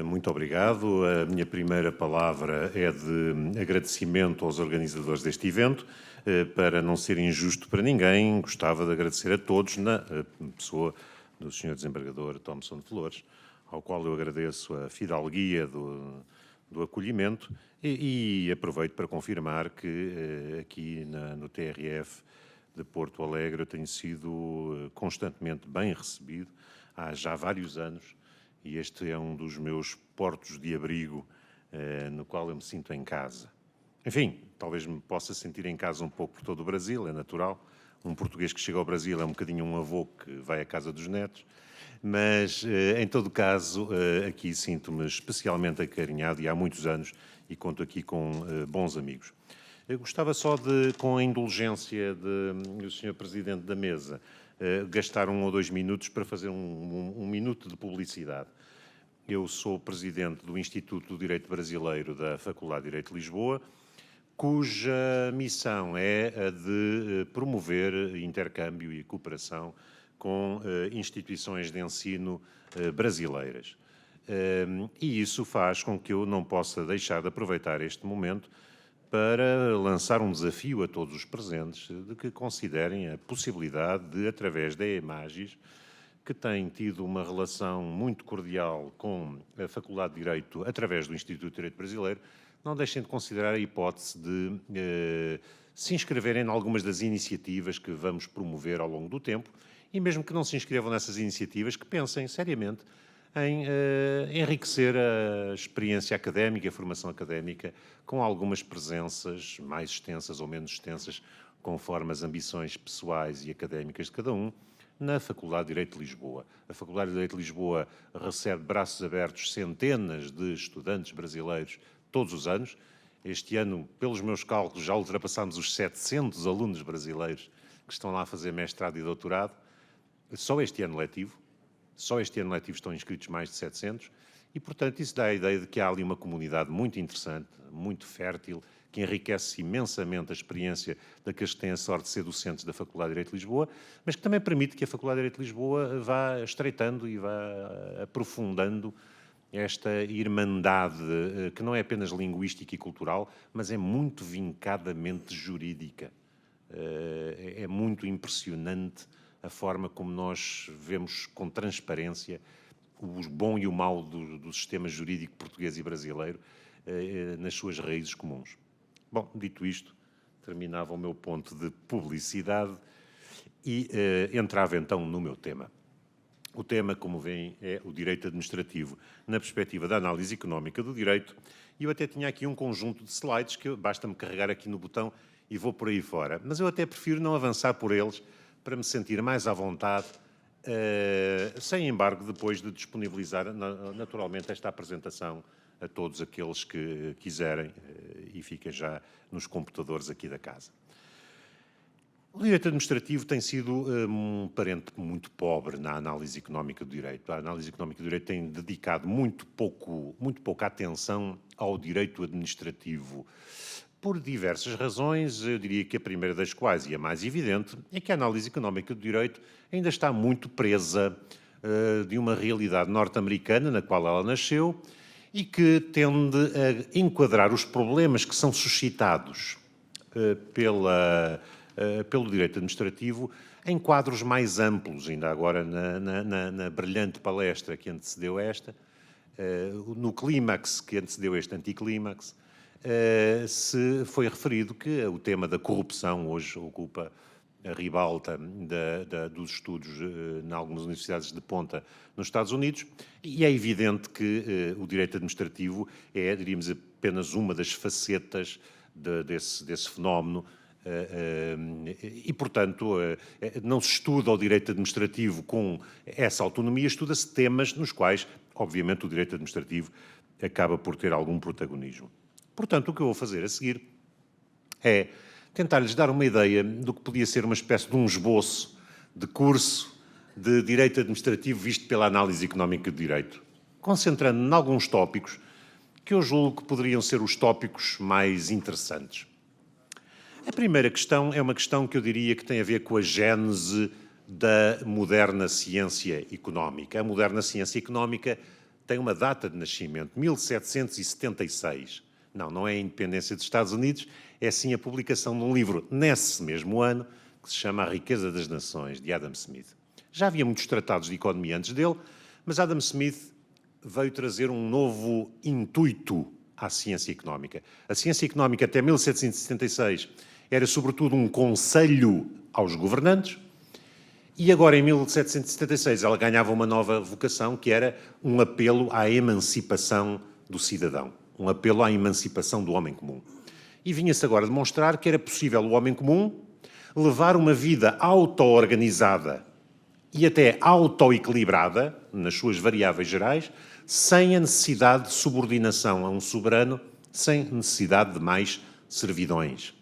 Muito obrigado. A minha primeira palavra é de agradecimento aos organizadores deste evento. Para não ser injusto para ninguém, gostava de agradecer a todos, na pessoa do Sr. Desembargador Thomson Flores, ao qual eu agradeço a fidalguia do acolhimento e aproveito para confirmar que aqui no TRF de Porto Alegre eu tenho sido constantemente bem recebido há já vários anos. E este é um dos meus portos de abrigo, no qual eu me sinto em casa. Enfim, talvez me possa sentir em casa um pouco por todo o Brasil, é natural. Um português que chega ao Brasil é um bocadinho um avô que vai à casa dos netos. Mas, em todo caso, aqui sinto-me especialmente acarinhado e há muitos anos e conto aqui com bons amigos. Eu gostava só de, com a indulgência do Sr. Presidente da Mesa, gastar 1 ou 2 minutos para fazer um minuto de publicidade. Eu sou presidente do Instituto do Direito Brasileiro da Faculdade de Direito de Lisboa, cuja missão é a de promover intercâmbio e cooperação com instituições de ensino brasileiras. E isso faz com que eu não possa deixar de aproveitar este momento para lançar um desafio a todos os presentes de que considerem a possibilidade de, através da EMAGIS, que tem tido uma relação muito cordial com a Faculdade de Direito através do Instituto de Direito Brasileiro, não deixem de considerar a hipótese de se inscreverem em algumas das iniciativas que vamos promover ao longo do tempo e mesmo que não se inscrevam nessas iniciativas, que pensem seriamente em enriquecer a experiência académica, a formação académica, com algumas presenças mais extensas ou menos extensas, conforme as ambições pessoais e académicas de cada um, na Faculdade de Direito de Lisboa. A Faculdade de Direito de Lisboa recebe braços abertos centenas de estudantes brasileiros todos os anos. Este ano, pelos meus cálculos, já ultrapassámos os 700 alunos brasileiros que estão lá a fazer mestrado e doutorado. Só este ano letivo estão inscritos mais de 700 e, portanto, isso dá a ideia de que há ali uma comunidade muito interessante, muito fértil, que enriquece imensamente a experiência daqueles que têm a sorte de ser docentes da Faculdade de Direito de Lisboa, mas que também permite que a Faculdade de Direito de Lisboa vá estreitando e vá aprofundando esta irmandade, que não é apenas linguística e cultural, mas é muito vincadamente jurídica. É muito impressionante a forma como nós vemos com transparência o bom e o mau do sistema jurídico português e brasileiro nas suas raízes comuns. Bom, dito isto, terminava o meu ponto de publicidade e entrava então no meu tema. O tema, como veem, é o direito administrativo na perspectiva da análise económica do direito. E eu até tinha aqui um conjunto de slides que basta-me carregar aqui no botão e vou por aí fora. Mas eu até prefiro não avançar por eles para me sentir mais à vontade, sem embargo, depois de disponibilizar naturalmente esta apresentação a todos aqueles que quiserem e fica já nos computadores aqui da casa. O direito administrativo tem sido um parente muito pobre na análise económica do direito. A análise económica do direito tem dedicado muito pouca atenção ao direito administrativo, por diversas razões. Eu diria que a primeira das quais, e a mais evidente, é que a análise económica do direito ainda está muito presa de uma realidade norte-americana na qual ela nasceu e que tende a enquadrar os problemas que são suscitados pelo direito administrativo em quadros mais amplos. Ainda agora, na brilhante palestra que antecedeu esta, no clímax que antecedeu este anticlímax, se foi referido que o tema da corrupção hoje ocupa a ribalta dos estudos em algumas universidades de ponta nos Estados Unidos, e é evidente que o direito administrativo é, diríamos, apenas uma das facetas desse fenómeno, e, portanto, não se estuda o direito administrativo com essa autonomia, estuda-se temas nos quais, obviamente, o direito administrativo acaba por ter algum protagonismo. Portanto, o que eu vou fazer a seguir é tentar-lhes dar uma ideia do que podia ser uma espécie de um esboço de curso de direito administrativo visto pela análise económica do direito, concentrando em alguns tópicos que eu julgo que poderiam ser os tópicos mais interessantes. A primeira questão é uma questão que eu diria que tem a ver com a gênese da moderna ciência económica. A moderna ciência económica tem uma data de nascimento, 1776. Não é a independência dos Estados Unidos, é sim a publicação de um livro nesse mesmo ano, que se chama A Riqueza das Nações, de Adam Smith. Já havia muitos tratados de economia antes dele, mas Adam Smith veio trazer um novo intuito à ciência económica. A ciência económica até 1776 era sobretudo um conselho aos governantes, e agora, em 1776, ela ganhava uma nova vocação, que era um apelo à emancipação do cidadão, um apelo à emancipação do homem comum. E vinha-se agora demonstrar que era possível o homem comum levar uma vida auto-organizada e até auto-equilibrada, nas suas variáveis gerais, sem a necessidade de subordinação a um soberano, sem necessidade de mais servidões.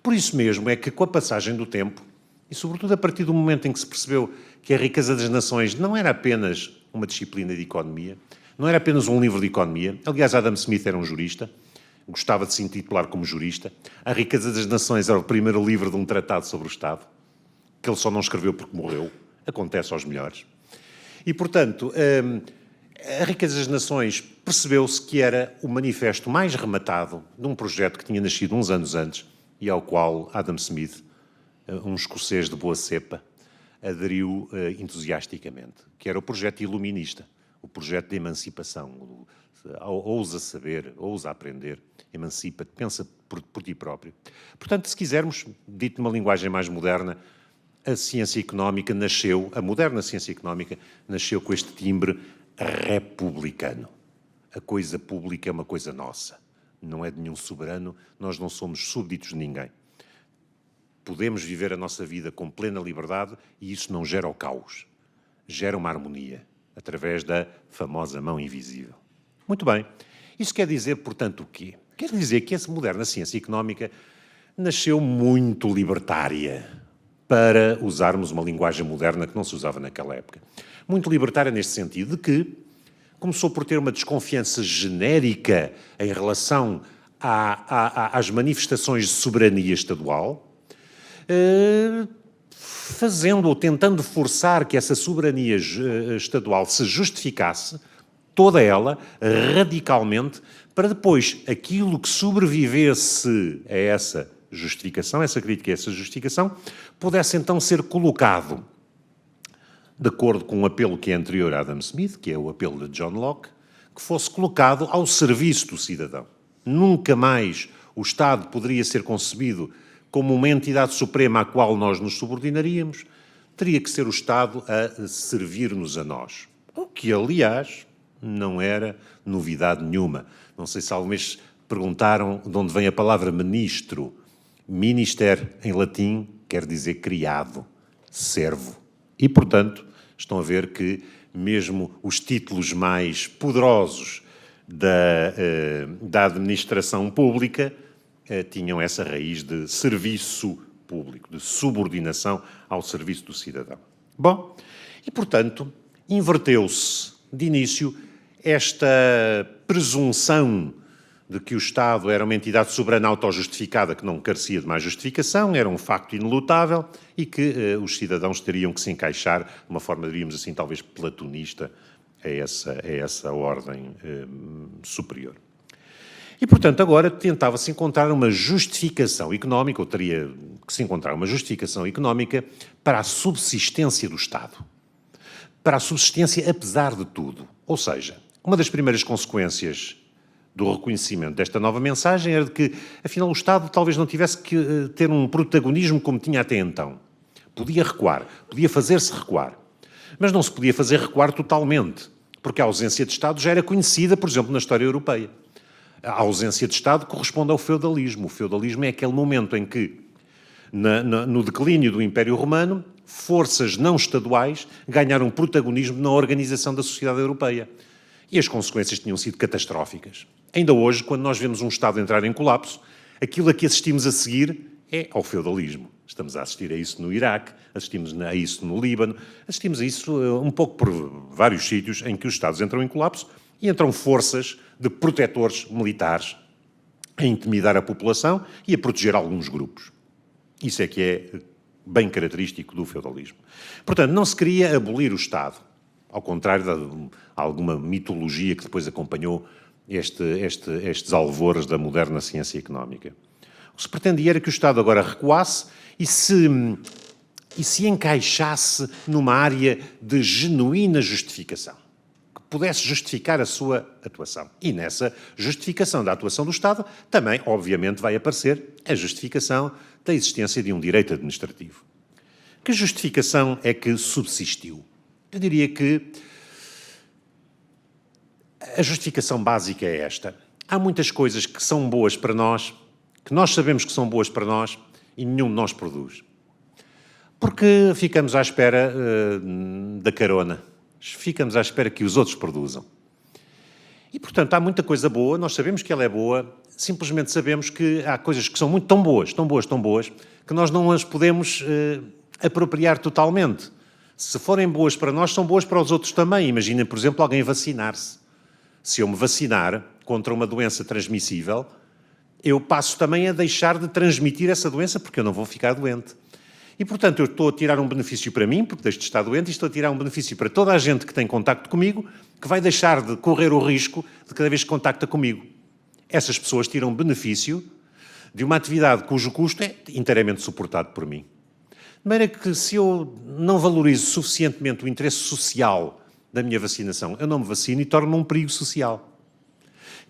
Por isso mesmo é que, com a passagem do tempo, e sobretudo a partir do momento em que se percebeu que a riqueza das nações não era apenas uma disciplina de economia, não era apenas um livro de economia. Aliás, Adam Smith era um jurista, gostava de se intitular como jurista. A Riqueza das Nações era o primeiro livro de um tratado sobre o Estado, que ele só não escreveu porque morreu. Acontece aos melhores. E, portanto, a Riqueza das Nações percebeu-se que era o manifesto mais rematado de um projeto que tinha nascido uns anos antes e ao qual Adam Smith, um escocês de boa cepa, aderiu entusiasticamente, que era o projeto iluminista, o projeto de emancipação. Ousa saber, ousa aprender, emancipa-te, pensa por ti próprio. Portanto, se quisermos, dito numa linguagem mais moderna, a ciência económica nasceu, a moderna ciência económica nasceu com este timbre republicano. A coisa pública é uma coisa nossa, não é de nenhum soberano, nós não somos súbditos de ninguém. Podemos viver a nossa vida com plena liberdade e isso não gera o caos, gera uma harmonia, através da famosa mão invisível. Muito bem. Isso quer dizer, portanto, o quê? Quer dizer que essa moderna ciência económica nasceu muito libertária, para usarmos uma linguagem moderna que não se usava naquela época. Muito libertária neste sentido de que começou por ter uma desconfiança genérica em relação às manifestações de soberania estadual, fazendo ou tentando forçar que essa soberania estadual se justificasse, toda ela, radicalmente, para depois aquilo que sobrevivesse a essa justificação, essa crítica a essa justificação, pudesse então ser colocado, de acordo com um apelo que é anterior a Adam Smith, que é o apelo de John Locke, que fosse colocado ao serviço do cidadão. Nunca mais o Estado poderia ser concebido como uma entidade suprema à qual nós nos subordinaríamos, teria que ser o Estado a servir-nos a nós. O que, aliás, não era novidade nenhuma. Não sei se alguma vez perguntaram de onde vem a palavra ministro. Minister, em latim, quer dizer criado, servo. E, portanto, estão a ver que mesmo os títulos mais poderosos da administração pública tinham essa raiz de serviço público, de subordinação ao serviço do cidadão. Bom, e, portanto, inverteu-se de início esta presunção de que o Estado era uma entidade soberana autojustificada que não carecia de mais justificação, era um facto inelutável e que os cidadãos teriam que se encaixar de uma forma, diríamos assim, talvez platonista a essa ordem superior. E, portanto, agora tentava-se encontrar uma justificação económica, ou teria que se encontrar uma justificação económica para a subsistência do Estado. Para a subsistência apesar de tudo. Ou seja, uma das primeiras consequências do reconhecimento desta nova mensagem era de que, afinal, o Estado talvez não tivesse que ter um protagonismo como tinha até então. Podia recuar, podia fazer-se recuar. Mas não se podia fazer recuar totalmente, porque a ausência de Estado já era conhecida, por exemplo, na história europeia. A ausência de Estado corresponde ao feudalismo. O feudalismo é aquele momento em que, no declínio do Império Romano, forças não estaduais ganharam protagonismo na organização da sociedade europeia. E as consequências tinham sido catastróficas. Ainda hoje, quando nós vemos um Estado entrar em colapso, aquilo a que assistimos a seguir é ao feudalismo. Estamos a assistir a isso no Iraque, assistimos a isso no Líbano, assistimos a isso um pouco por vários sítios em que os Estados entram em colapso e entram forças de protetores militares a intimidar a população e a proteger alguns grupos. Isso é que é bem característico do feudalismo. Portanto, não se queria abolir o Estado. ao contrário de alguma mitologia que depois acompanhou estes alvores da moderna ciência económica. O que se pretendia era que o Estado agora recuasse e se encaixasse numa área de genuína justificação, que pudesse justificar a sua atuação. E nessa justificação da atuação do Estado também, obviamente, vai aparecer a justificação da existência de um direito administrativo. Que justificação é que subsistiu? Eu diria que a justificação básica é esta. Há muitas coisas que são boas para nós, que nós sabemos que são boas para nós e nenhum de nós produz. Porque ficamos à espera da carona. Ficamos à espera que os outros produzam. E, portanto, há muita coisa boa, nós sabemos que ela é boa, simplesmente sabemos que há coisas que são muito tão boas, que nós não as podemos apropriar totalmente. Se forem boas para nós, são boas para os outros também. Imaginem, por exemplo, alguém vacinar-se. Se eu me vacinar contra uma doença transmissível, eu passo também a deixar de transmitir essa doença porque eu não vou ficar doente. E, portanto, eu estou a tirar um benefício para mim, porque deixo de estar doente, e estou a tirar um benefício para toda a gente que tem contacto comigo, que vai deixar de correr o risco de cada vez que contacta comigo. Essas pessoas tiram benefício de uma atividade cujo custo é inteiramente suportado por mim. De maneira que, se eu não valorizo suficientemente o interesse social da minha vacinação, eu não me vacino e torno-me um perigo social.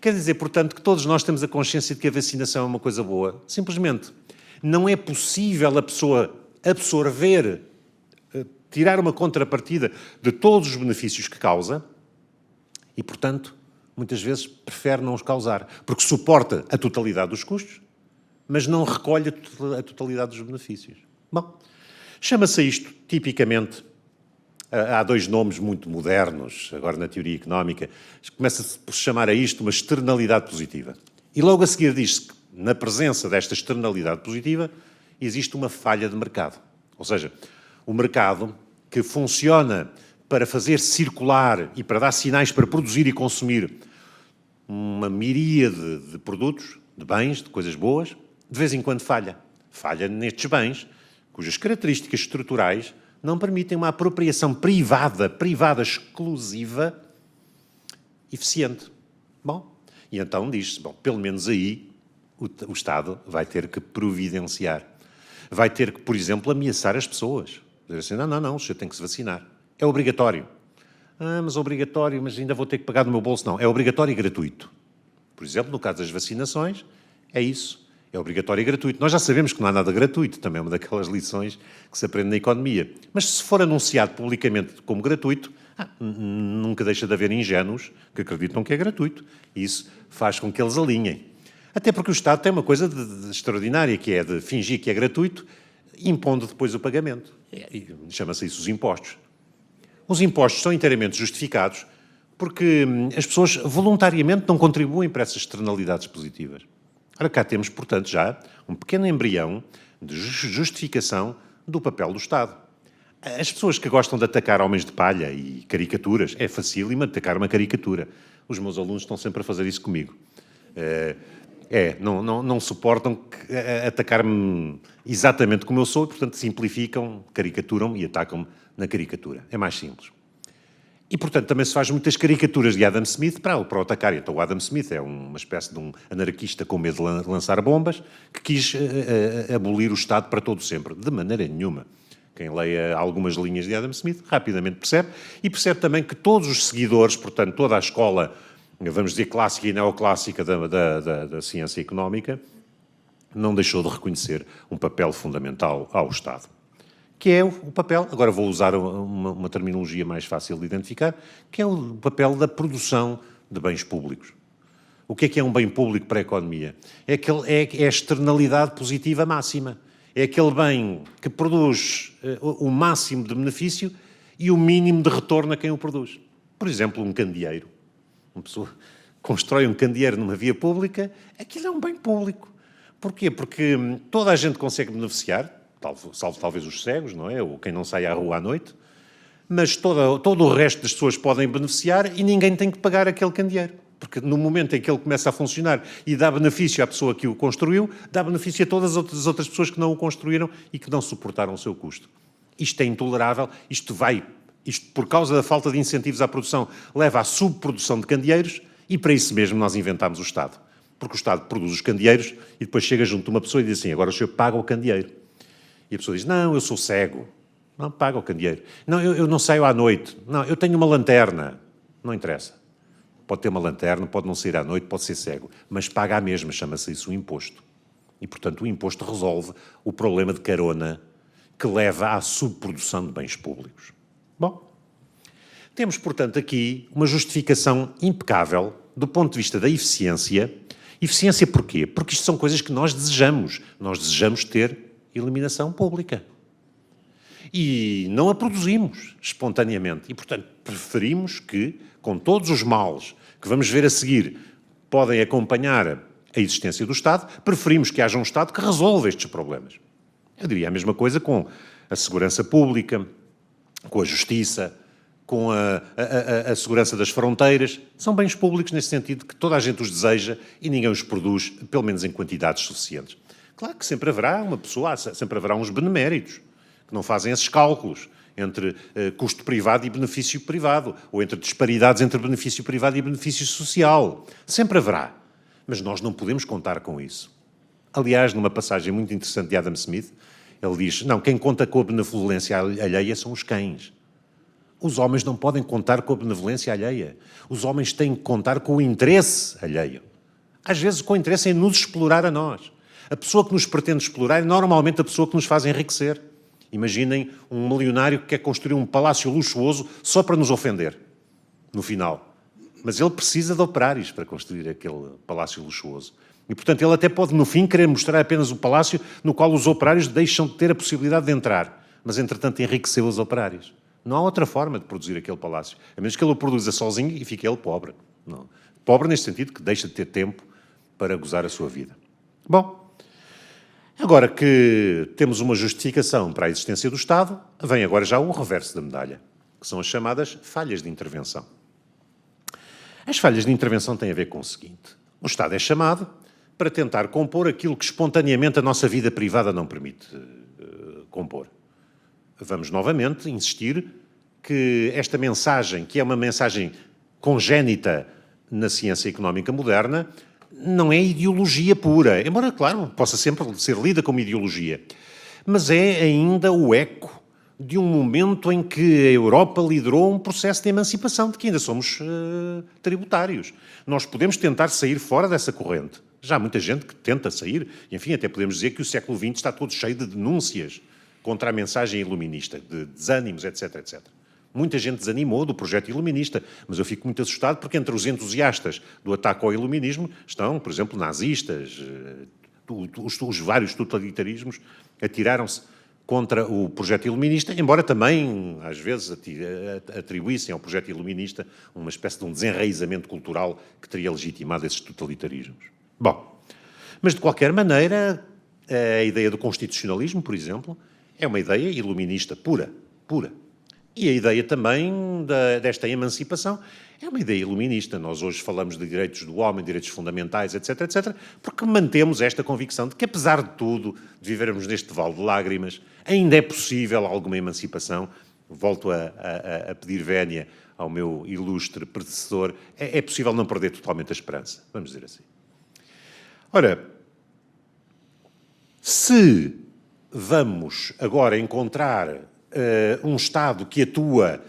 Quer dizer, portanto, que todos nós temos a consciência de que a vacinação é uma coisa boa. Simplesmente não é possível a pessoa absorver, tirar uma contrapartida de todos os benefícios que causa e, portanto, muitas vezes prefere não os causar, porque suporta a totalidade dos custos, mas não recolhe a totalidade dos benefícios. Bom, chama-se isto, tipicamente, há dois nomes muito modernos, agora na teoria económica, começa-se por chamar a isto uma externalidade positiva. E logo a seguir diz-se que, na presença desta externalidade positiva, existe uma falha de mercado. Ou seja, o mercado que funciona para fazer circular e para dar sinais para produzir e consumir uma miríade de produtos, de bens, de coisas boas, de vez em quando falha. Falha nestes bens, cujas características estruturais não permitem uma apropriação privada, exclusiva, eficiente. Bom, e então diz-se, bom, pelo menos aí o Estado vai ter que providenciar. Vai ter que, por exemplo, ameaçar as pessoas. Dizer assim, não, o senhor tem que se vacinar. É obrigatório. Mas obrigatório, mas ainda vou ter que pagar do meu bolso. Não, é obrigatório e gratuito. Por exemplo, no caso das vacinações, é isso. É obrigatório e gratuito. Nós já sabemos que não há nada gratuito, também é uma daquelas lições que se aprende na economia. Mas se for anunciado publicamente como gratuito, nunca deixa de haver ingênuos que acreditam que é gratuito. E isso faz com que eles alinhem. Até porque o Estado tem uma coisa de extraordinária, que é de fingir que é gratuito, impondo depois o pagamento. Chama-se isso os impostos. Os impostos são inteiramente justificados porque as pessoas voluntariamente não contribuem para essas externalidades positivas. Ora, cá temos, portanto, já um pequeno embrião de justificação do papel do Estado. As pessoas que gostam de atacar homens de palha e caricaturas, é facílimo atacar uma caricatura. Os meus alunos estão sempre a fazer isso comigo. Não suportam atacar-me exatamente como eu sou e, portanto, simplificam, caricaturam-me e atacam-me na caricatura. É mais simples. E, portanto, também se faz muitas caricaturas de Adam Smith para o atacar. Então, o Adam Smith é uma espécie de um anarquista com medo de lançar bombas que quis abolir o Estado para todo sempre. De maneira nenhuma. Quem leia algumas linhas de Adam Smith rapidamente percebe. E percebe também que todos os seguidores, portanto, toda a escola, vamos dizer, clássica e neoclássica da ciência económica, não deixou de reconhecer um papel fundamental ao Estado. Que é o papel, agora vou usar uma terminologia mais fácil de identificar, que é o papel da produção de bens públicos. O que é um bem público para a economia? É a externalidade positiva máxima. É aquele bem que produz o máximo de benefício e o mínimo de retorno a quem o produz. Por exemplo, um candeeiro. Uma pessoa constrói um candeeiro numa via pública, aquilo é um bem público. Porquê? Porque toda a gente consegue beneficiar, salvo talvez os cegos, não é? Ou quem não sai à rua à noite, mas todo o resto das pessoas podem beneficiar e ninguém tem que pagar aquele candeeiro. Porque no momento em que ele começa a funcionar e dá benefício à pessoa que o construiu, dá benefício a todas as outras pessoas que não o construíram e que não suportaram o seu custo. Isto é intolerável, isto vai Isto por causa da falta de incentivos à produção, leva à subprodução de candeeiros e para isso mesmo nós inventámos o Estado. Porque o Estado produz os candeeiros e depois chega junto de uma pessoa e diz assim, agora o senhor paga o candeeiro. E a pessoa diz, não, eu sou cego. Não, paga o candeeiro. Não, eu não saio à noite. Não, eu tenho uma lanterna. Não interessa. Pode ter uma lanterna, pode não sair à noite, pode ser cego. Mas paga a mesma, chama-se isso o imposto. E, portanto, o imposto resolve o problema de carona que leva à subprodução de bens públicos. Bom, temos, portanto, aqui uma justificação impecável do ponto de vista da eficiência. Eficiência porquê? Porque isto são coisas que nós desejamos. Nós desejamos ter iluminação pública. E não a produzimos espontaneamente. E, portanto, preferimos que, com todos os males que vamos ver a seguir, podem acompanhar a existência do Estado, preferimos que haja um Estado que resolva estes problemas. Eu diria a mesma coisa com a segurança pública, com a justiça, com a segurança das fronteiras. São bens públicos nesse sentido que toda a gente os deseja e ninguém os produz, pelo menos em quantidades suficientes. Claro que sempre haverá uma pessoa, sempre haverá uns beneméritos que não fazem esses cálculos entre custo privado e benefício privado, ou entre disparidades entre benefício privado e benefício social. Sempre haverá. Mas nós não podemos contar com isso. Aliás, numa passagem muito interessante de Adam Smith, ele diz, não, quem conta com a benevolência alheia são os cães. Os homens não podem contar com a benevolência alheia. Os homens têm que contar com o interesse alheio. Às vezes, com o interesse em nos explorar a nós. A pessoa que nos pretende explorar é normalmente a pessoa que nos faz enriquecer. Imaginem um milionário que quer construir um palácio luxuoso só para nos ofender, no final. Mas ele precisa de operários para construir aquele palácio luxuoso. E, portanto, ele até pode, no fim, querer mostrar apenas o palácio no qual os operários deixam de ter a possibilidade de entrar. Mas, entretanto, enriqueceu os operários. Não há outra forma de produzir aquele palácio. A menos que ele o produza sozinho e fique ele pobre. Não. Pobre neste sentido que deixa de ter tempo para gozar a sua vida. Bom, agora que temos uma justificação para a existência do Estado, vem agora já o reverso da medalha, que são as chamadas falhas de intervenção. As falhas de intervenção têm a ver com o seguinte. O Estado é chamado para tentar compor aquilo que espontaneamente a nossa vida privada não permite compor. Vamos novamente insistir que esta mensagem, que é uma mensagem congénita na ciência económica moderna, não é ideologia pura, embora, claro, possa sempre ser lida como ideologia, mas é ainda o eco de um momento em que a Europa liderou um processo de emancipação, de que ainda somos tributários. Nós podemos tentar sair fora dessa corrente. Já há muita gente que tenta sair, e, enfim, até podemos dizer que o século XX está todo cheio de denúncias contra a mensagem iluminista, de desânimos, etc, etc. Muita gente desanimou do projeto iluminista, mas eu fico muito assustado porque entre os entusiastas do ataque ao iluminismo estão, por exemplo, nazistas, os vários totalitarismos atiraram-se contra o projeto iluminista, embora também, às vezes, atribuíssem ao projeto iluminista uma espécie de um desenraizamento cultural que teria legitimado esses totalitarismos. Bom, mas de qualquer maneira, a ideia do constitucionalismo, por exemplo, é uma ideia iluminista pura. E a ideia também desta emancipação é uma ideia iluminista. Nós hoje falamos de direitos do homem, direitos fundamentais, etc, etc, porque mantemos esta convicção de que, apesar de tudo, de vivermos neste vale de lágrimas, ainda é possível alguma emancipação. Volto a pedir vénia ao meu ilustre predecessor, é possível não perder totalmente a esperança, vamos dizer assim. Ora, se vamos agora encontrar um Estado que atua,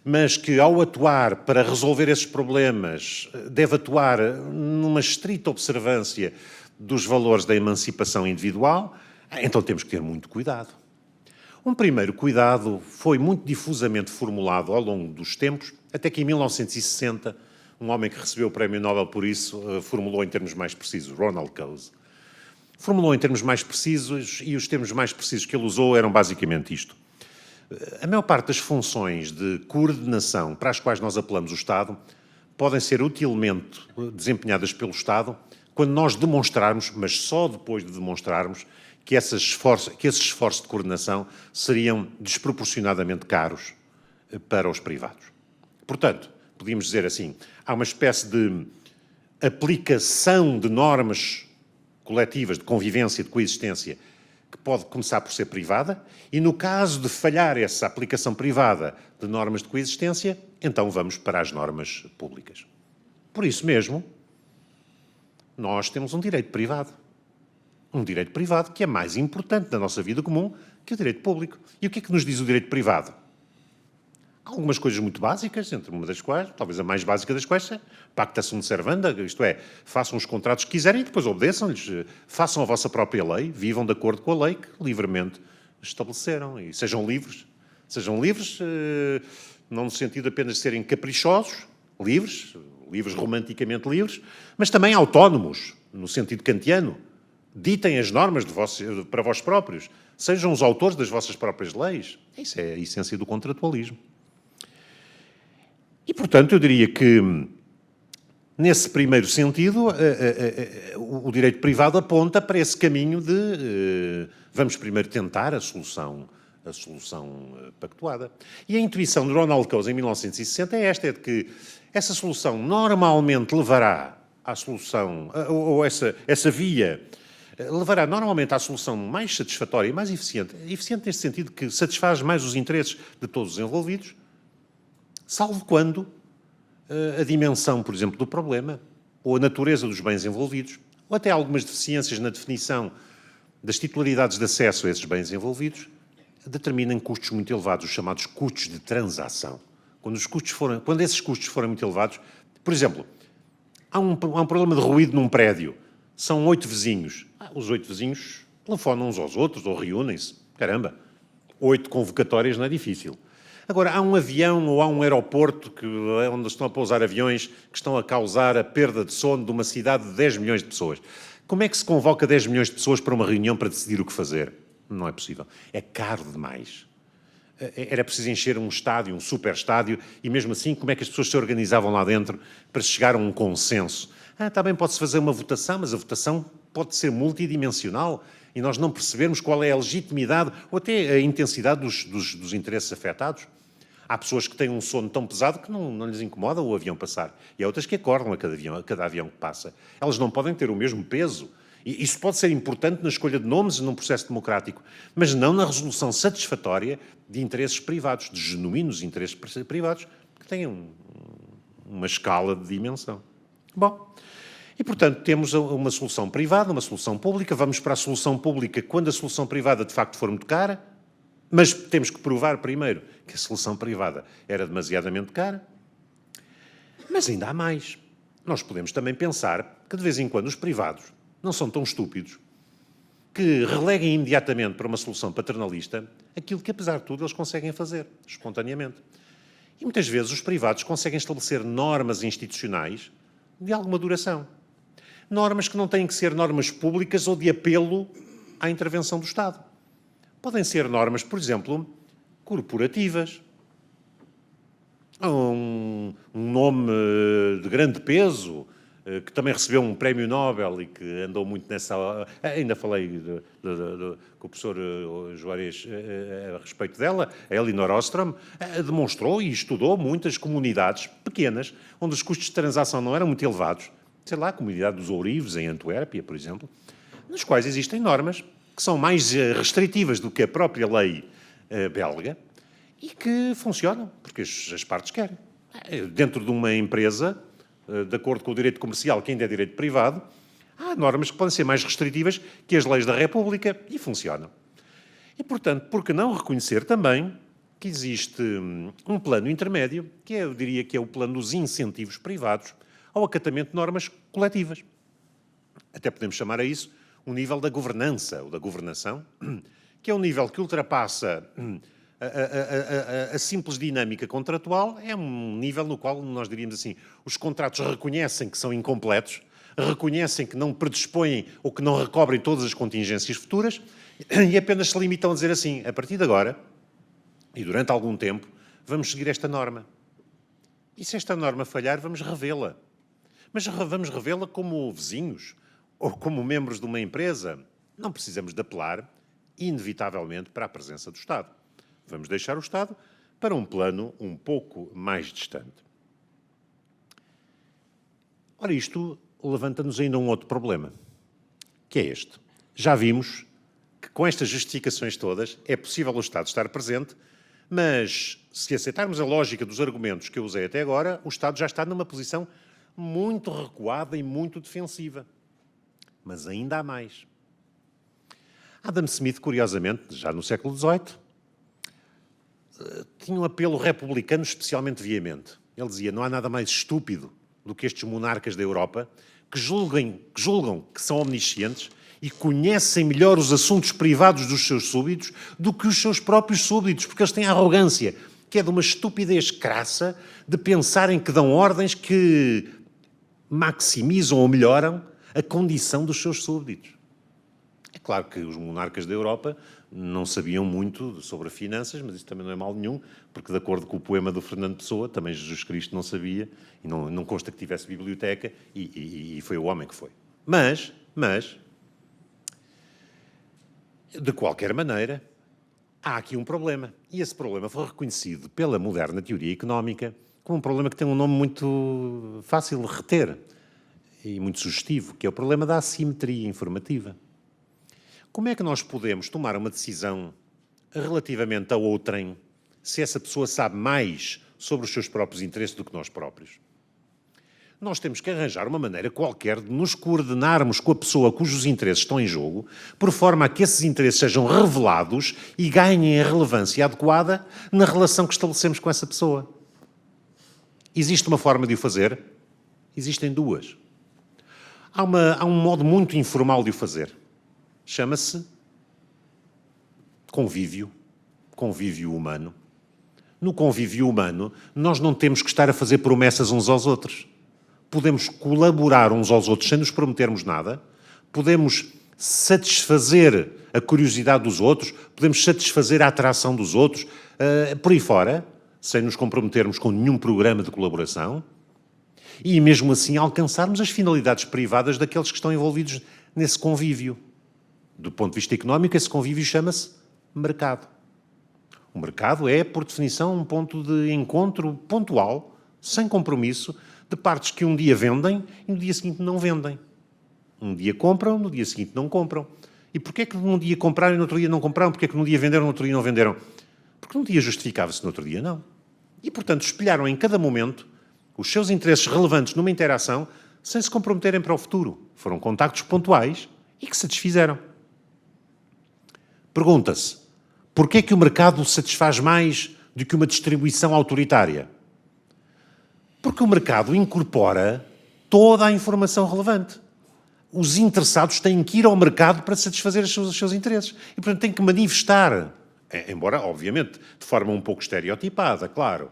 mas que, ao atuar para resolver esses problemas, deve atuar numa estrita observância dos valores da emancipação individual, então temos que ter muito cuidado. Um primeiro cuidado foi muito difusamente formulado ao longo dos tempos, até que em 1960, um homem que recebeu o Prémio Nobel por isso, formulou em termos mais precisos, Ronald Coase. Formulou em termos mais precisos, e os termos mais precisos que ele usou eram basicamente isto. A maior parte das funções de coordenação para as quais nós apelamos o Estado podem ser utilmente desempenhadas pelo Estado quando nós demonstrarmos, mas só depois de demonstrarmos, que esses esforços de coordenação seriam desproporcionadamente caros para os privados. Portanto, podíamos dizer assim, há uma espécie de aplicação de normas coletivas de convivência, de coexistência, que pode começar por ser privada, e no caso de falhar essa aplicação privada de normas de coexistência, então vamos para as normas públicas. Por isso mesmo, nós temos um direito privado. Um direito privado que é mais importante na nossa vida comum que o direito público. E o que é que nos diz o direito privado? Algumas coisas muito básicas, entre uma das quais, talvez a mais básica das quais, é pacta sunt servanda, isto é, façam os contratos que quiserem e depois obedeçam-lhes, façam a vossa própria lei, vivam de acordo com a lei que livremente estabeleceram e sejam livres. Sejam livres, não no sentido apenas de serem caprichosos, livres romanticamente livres, mas também autónomos, no sentido kantiano. Ditem as normas para vós próprios. Sejam os autores das vossas próprias leis. Isso é a essência do contratualismo. E, portanto, eu diria que, nesse primeiro sentido, o direito privado aponta para esse caminho de vamos primeiro tentar a solução pactuada. E a intuição de Ronald Coase, em 1960, é esta, é de que essa solução normalmente levará à solução, ou essa via levará normalmente à solução mais satisfatória e mais eficiente. Eficiente neste sentido que satisfaz mais os interesses de todos os envolvidos, salvo quando a dimensão, por exemplo, do problema, ou a natureza dos bens envolvidos, ou até algumas deficiências na definição das titularidades de acesso a esses bens envolvidos, determinam custos muito elevados, os chamados custos de transação. Quando esses custos forem muito elevados, por exemplo, há um problema de ruído num prédio, são 8 vizinhos. Os 8 vizinhos telefonam uns aos outros ou reúnem-se. Caramba, 8 convocatórias não é difícil. Agora, há um avião ou há um aeroporto onde estão a pousar aviões que estão a causar a perda de sono de uma cidade de 10 milhões de pessoas. Como é que se convoca 10 milhões de pessoas para uma reunião para decidir o que fazer? Não é possível. É caro demais. Era preciso encher um estádio, um super estádio, e mesmo assim, como é que as pessoas se organizavam lá dentro para chegar a um consenso? Também pode-se fazer uma votação, mas a votação pode ser multidimensional e nós não percebermos qual é a legitimidade ou até a intensidade dos interesses afetados. Há pessoas que têm um sono tão pesado que não lhes incomoda o avião passar. E há outras que acordam a cada avião que passa. Elas não podem ter o mesmo peso. E isso pode ser importante na escolha de nomes num processo democrático, mas não na resolução satisfatória de interesses privados, de genuínos interesses privados, que têm uma escala de dimensão. Bom, e portanto temos uma solução privada, uma solução pública, vamos para a solução pública quando a solução privada de facto for muito cara, mas temos que provar primeiro que a solução privada era demasiadamente cara. Mas ainda há mais. Nós podemos também pensar que de vez em quando os privados não são tão estúpidos que releguem imediatamente para uma solução paternalista aquilo que, apesar de tudo, eles conseguem fazer, espontaneamente. E muitas vezes os privados conseguem estabelecer normas institucionais de alguma duração. Normas que não têm que ser normas públicas ou de apelo à intervenção do Estado. Podem ser normas, por exemplo, corporativas. Um nome de grande peso, que também recebeu um prémio Nobel e que andou muito nessa... Ainda falei com o professor Juarez a respeito dela, a Elinor Ostrom, demonstrou e estudou muitas comunidades pequenas, onde os custos de transação não eram muito elevados, sei lá, a comunidade dos Ourives, em Antuérpia, por exemplo, nas quais existem normas que são mais restritivas do que a própria lei belga e que funcionam, porque as partes querem. Dentro de uma empresa, de acordo com o direito comercial, que ainda é direito privado, há normas que podem ser mais restritivas que as leis da República e funcionam. E, portanto, por que não reconhecer também que existe um plano intermédio, que eu diria que é o plano dos incentivos privados ao acatamento de normas coletivas. Até podemos chamar a isso um nível da governança ou da governação, que é um nível que ultrapassa a simples dinâmica contratual, é um nível no qual nós diríamos assim, os contratos reconhecem que são incompletos, reconhecem que não predispõem ou que não recobrem todas as contingências futuras e apenas se limitam a dizer assim, a partir de agora e durante algum tempo, vamos seguir esta norma. E se esta norma falhar, vamos revê-la. Mas vamos revê-la como vizinhos ou como membros de uma empresa. Não precisamos de apelar, inevitavelmente, para a presença do Estado. Vamos deixar o Estado para um plano um pouco mais distante. Ora, isto levanta-nos ainda um outro problema, que é este. Já vimos que com estas justificações todas é possível o Estado estar presente, mas se aceitarmos a lógica dos argumentos que eu usei até agora, o Estado já está numa posição muito recuada e muito defensiva. Mas ainda há mais. Adam Smith, curiosamente, já no século XVIII, tinha um apelo republicano especialmente veemente. Ele dizia: não há nada mais estúpido do que estes monarcas da Europa que julgam que são omniscientes e conhecem melhor os assuntos privados dos seus súbditos do que os seus próprios súbditos, porque eles têm a arrogância, que é de uma estupidez crassa, de pensarem que dão ordens que maximizam ou melhoram a condição dos seus súbditos. É claro que os monarcas da Europa não sabiam muito sobre finanças, mas isso também não é mal nenhum, porque, de acordo com o poema do Fernando Pessoa, também Jesus Cristo não sabia, e não consta que tivesse biblioteca, e foi o homem que foi. Mas, de qualquer maneira, há aqui um problema. E esse problema foi reconhecido pela moderna teoria económica como um problema que tem um nome muito fácil de reter e muito sugestivo, que é o problema da assimetria informativa. Como é que nós podemos tomar uma decisão relativamente a outrem se essa pessoa sabe mais sobre os seus próprios interesses do que nós próprios? Nós temos que arranjar uma maneira qualquer de nos coordenarmos com a pessoa cujos interesses estão em jogo, por forma a que esses interesses sejam revelados e ganhem a relevância adequada na relação que estabelecemos com essa pessoa. Existe uma forma de o fazer? Existem duas. Há um modo muito informal de o fazer. Chama-se convívio humano. No convívio humano, nós não temos que estar a fazer promessas uns aos outros. Podemos colaborar uns aos outros sem nos prometermos nada, podemos satisfazer a curiosidade dos outros, podemos satisfazer a atração dos outros, por aí fora, sem nos comprometermos com nenhum programa de colaboração, e mesmo assim alcançarmos as finalidades privadas daqueles que estão envolvidos nesse convívio. Do ponto de vista económico, esse convívio chama-se mercado. O mercado é, por definição, um ponto de encontro pontual, sem compromisso, de partes que um dia vendem e no dia seguinte não vendem. Um dia compram, no dia seguinte não compram. E porquê é que num dia compraram e no outro dia não compraram? Porquê é que num dia venderam e no outro dia não venderam? Porque num dia justificava-se, no outro dia não. E, portanto, espelharam em cada momento os seus interesses relevantes numa interação sem se comprometerem para o futuro. Foram contactos pontuais e que satisfizeram. Pergunta-se, porquê é que o mercado satisfaz mais do que uma distribuição autoritária? Porque o mercado incorpora toda a informação relevante. Os interessados têm que ir ao mercado para satisfazer os seus interesses. E, portanto, têm que manifestar, embora, obviamente, de forma um pouco estereotipada, claro,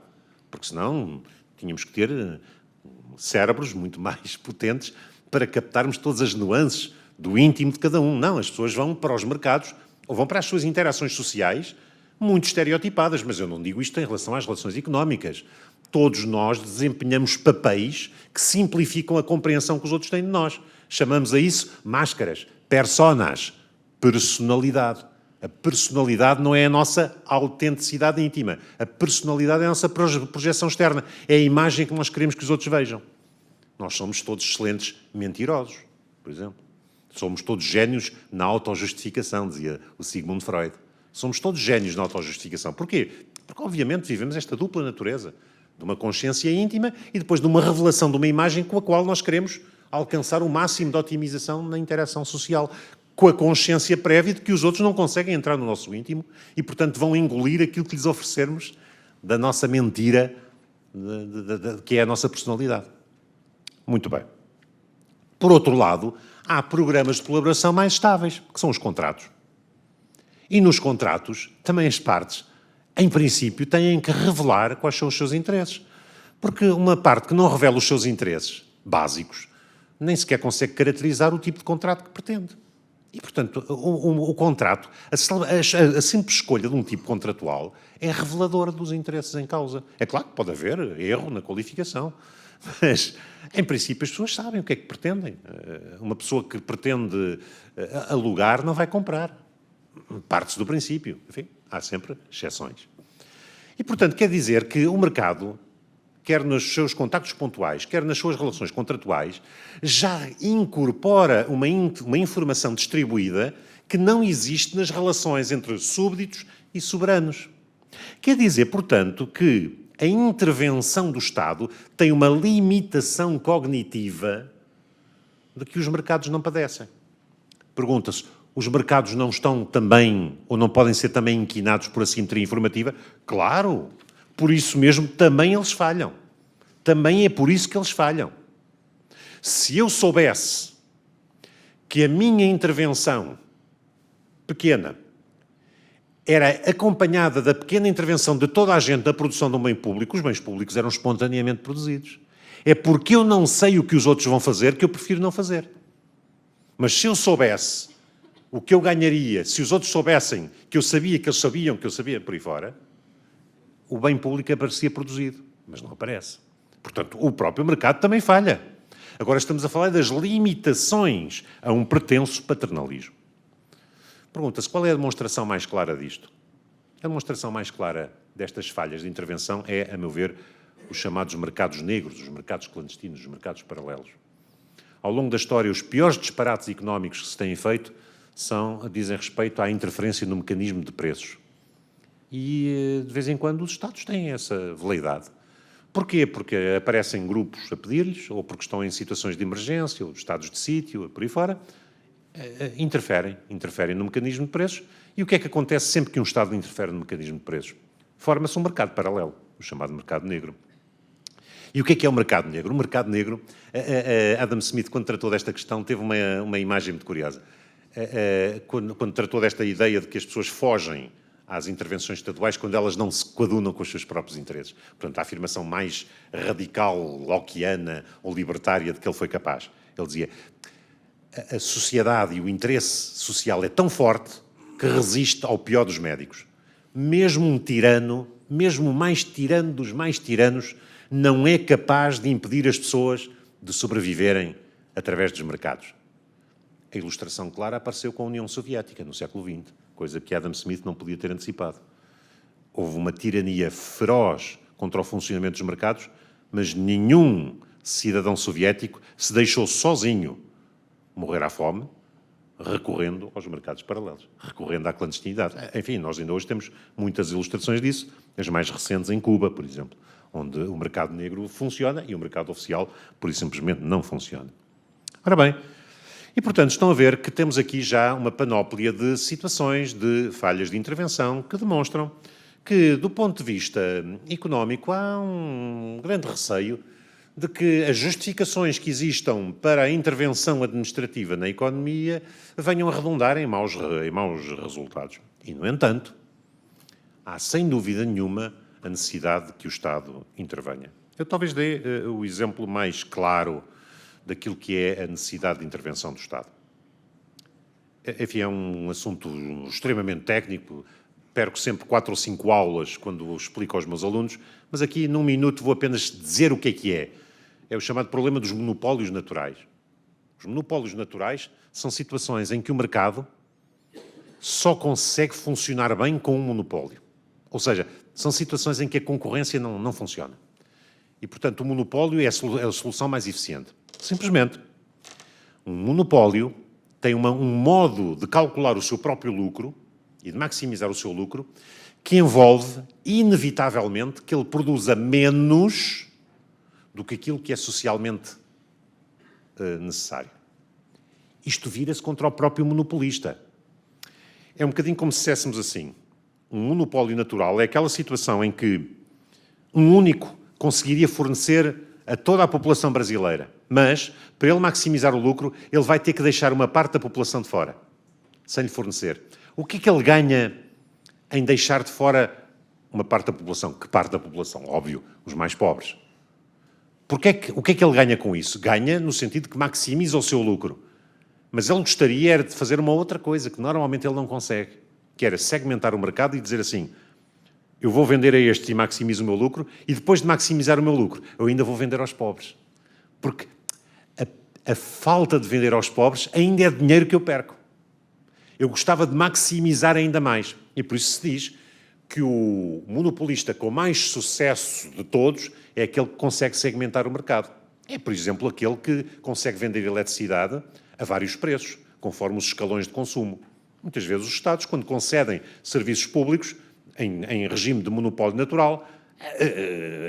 porque senão tínhamos que ter cérebros muito mais potentes para captarmos todas as nuances do íntimo de cada um. Não, as pessoas vão para os mercados ou vão para as suas interações sociais muito estereotipadas, mas eu não digo isto em relação às relações económicas. Todos nós desempenhamos papéis que simplificam a compreensão que os outros têm de nós. Chamamos a isso máscaras, personas, personalidade. A personalidade não é a nossa autenticidade íntima. A personalidade é a nossa projeção externa. É a imagem que nós queremos que os outros vejam. Nós somos todos excelentes mentirosos, por exemplo. Somos todos génios na autojustificação, dizia o Sigmund Freud. Somos todos génios na autojustificação. Porquê? Porque, obviamente, vivemos esta dupla natureza de uma consciência íntima e depois de uma revelação de uma imagem com a qual nós queremos alcançar o máximo de otimização na interação social, com a consciência prévia de que os outros não conseguem entrar no nosso íntimo e, portanto, vão engolir aquilo que lhes oferecermos da nossa mentira, que é a nossa personalidade. Muito bem. Por outro lado, há programas de colaboração mais estáveis, que são os contratos. E nos contratos, também as partes, em princípio, têm que revelar quais são os seus interesses. Porque uma parte que não revela os seus interesses básicos, nem sequer consegue caracterizar o tipo de contrato que pretende. E, portanto, o contrato, a simples escolha de um tipo contratual é reveladora dos interesses em causa. É claro que pode haver erro na qualificação, mas, em princípio, as pessoas sabem o que é que pretendem. Uma pessoa que pretende alugar não vai comprar. Parte-se do princípio. Enfim, há sempre exceções. E, portanto, quer dizer que o mercado quer nos seus contactos pontuais, quer nas suas relações contratuais, já incorpora uma informação distribuída que não existe nas relações entre súbditos e soberanos. Quer dizer, portanto, que a intervenção do Estado tem uma limitação cognitiva de que os mercados não padecem. Pergunta-se, os mercados não estão também, ou não podem ser também inquinados por assimetria informativa? Claro! Por isso mesmo, também eles falham. Também é por isso que eles falham. Se eu soubesse que a minha intervenção pequena era acompanhada da pequena intervenção de toda a gente na produção de um bem público, os bens públicos eram espontaneamente produzidos. É porque eu não sei o que os outros vão fazer que eu prefiro não fazer. Mas se eu soubesse o que eu ganharia, se os outros soubessem que eu sabia, que eles sabiam, que eu sabia, por aí fora, o bem público aparecia produzido, mas não aparece. Portanto, o próprio mercado também falha. Agora estamos a falar das limitações a um pretenso paternalismo. Pergunta-se, qual é a demonstração mais clara disto? A demonstração mais clara destas falhas de intervenção é, a meu ver, os chamados mercados negros, os mercados clandestinos, os mercados paralelos. Ao longo da história, os piores disparates económicos que se têm feito dizem respeito à interferência no mecanismo de preços. E, de vez em quando, os Estados têm essa veleidade. Porquê? Porque aparecem grupos a pedir-lhes, ou porque estão em situações de emergência, ou estados de sítio, por aí fora, interferem no mecanismo de preços. E o que é que acontece sempre que um Estado interfere no mecanismo de preços? Forma-se um mercado paralelo, o chamado mercado negro. E o que é o mercado negro? O mercado negro, Adam Smith, quando tratou desta questão, teve uma imagem muito curiosa. Quando tratou desta ideia de que as pessoas fogem às intervenções estaduais quando elas não se coadunam com os seus próprios interesses. Portanto, a afirmação mais radical, lockeana ou libertária de que ele foi capaz. Ele dizia, a sociedade e o interesse social é tão forte que resiste ao pior dos médicos. Mesmo um tirano, mesmo o mais tirano dos mais tiranos, não é capaz de impedir as pessoas de sobreviverem através dos mercados. A ilustração clara apareceu com a União Soviética, no século XX, coisa que Adam Smith não podia ter antecipado. Houve uma tirania feroz contra o funcionamento dos mercados, mas nenhum cidadão soviético se deixou sozinho morrer à fome, recorrendo aos mercados paralelos, recorrendo à clandestinidade. Enfim, nós ainda hoje temos muitas ilustrações disso, as mais recentes em Cuba, por exemplo, onde o mercado negro funciona e o mercado oficial, por isso simplesmente, não funciona. Ora bem, e portanto estão a ver que temos aqui já uma panóplia de situações de falhas de intervenção que demonstram que, do ponto de vista económico, há um grande receio de que as justificações que existam para a intervenção administrativa na economia venham a redundar em maus resultados. E, no entanto, há sem dúvida nenhuma a necessidade de que o Estado intervenha. Eu talvez dê o exemplo mais claro daquilo que é a necessidade de intervenção do Estado. Enfim, é um assunto extremamente técnico, perco sempre 4 ou 5 aulas quando o explico aos meus alunos, mas aqui num minuto vou apenas dizer o que é. É o chamado problema dos monopólios naturais. Os monopólios naturais são situações em que o mercado só consegue funcionar bem com um monopólio. Ou seja, são situações em que a concorrência não funciona. E, portanto, o monopólio é a solução mais eficiente. Simplesmente, um monopólio tem um modo de calcular o seu próprio lucro e de maximizar o seu lucro que envolve, inevitavelmente, que ele produza menos do que aquilo que é socialmente necessário. Isto vira-se contra o próprio monopolista. É um bocadinho como se disséssemos assim, um monopólio natural é aquela situação em que um único conseguiria fornecer a toda a população brasileira, mas, para ele maximizar o lucro, ele vai ter que deixar uma parte da população de fora, sem lhe fornecer. O que é que ele ganha em deixar de fora uma parte da população? Que parte da população? Óbvio, os mais pobres. O que é que ele ganha com isso? Ganha no sentido que maximiza o seu lucro. Mas ele gostaria era de fazer uma outra coisa, que normalmente ele não consegue, que era segmentar o mercado e dizer assim, eu vou vender a este e maximizo o meu lucro, e depois de maximizar o meu lucro, eu ainda vou vender aos pobres. Porque a falta de vender aos pobres ainda é dinheiro que eu perco. Eu gostava de maximizar ainda mais. E por isso se diz que o monopolista com mais sucesso de todos é aquele que consegue segmentar o mercado. É, por exemplo, aquele que consegue vender eletricidade a vários preços, conforme os escalões de consumo. Muitas vezes os Estados, quando concedem serviços públicos em regime de monopólio natural,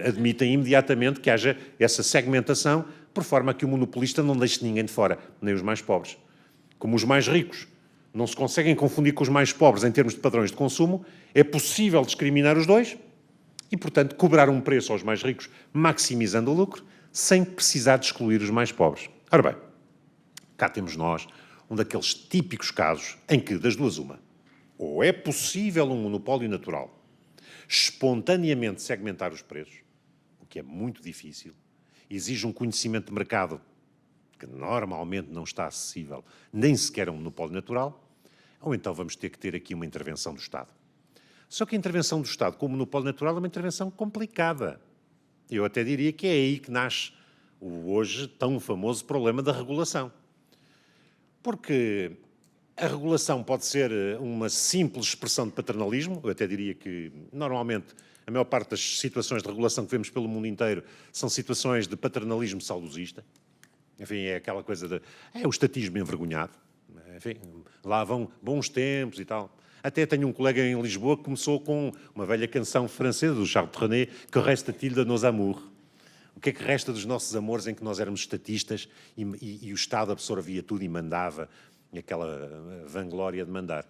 admitem imediatamente que haja essa segmentação, por forma a que o monopolista não deixe ninguém de fora, nem os mais pobres. Como os mais ricos não se conseguem confundir com os mais pobres em termos de padrões de consumo, é possível discriminar os dois e, portanto, cobrar um preço aos mais ricos, maximizando o lucro, sem precisar de excluir os mais pobres. Ora bem, cá temos nós um daqueles típicos casos em que, das duas uma, ou é possível um monopólio natural espontaneamente segmentar os preços, o que é muito difícil, exige um conhecimento de mercado que normalmente não está acessível nem sequer a um monopólio natural, ou então vamos ter que ter aqui uma intervenção do Estado. Só que a intervenção do Estado com o monopólio natural é uma intervenção complicada. Eu até diria que é aí que nasce o hoje tão famoso problema da regulação. Porque a regulação pode ser uma simples expressão de paternalismo, eu até diria que, normalmente, a maior parte das situações de regulação que vemos pelo mundo inteiro são situações de paternalismo saudosista. Enfim, é aquela coisa de... é o estatismo envergonhado. Enfim, lá vão bons tempos e tal. Até tenho um colega em Lisboa que começou com uma velha canção francesa do Charles Trenet, Que reste-t-il de nos amours? O que é que resta dos nossos amores em que nós éramos estatistas e o Estado absorvia tudo e mandava, aquela vanglória de mandar.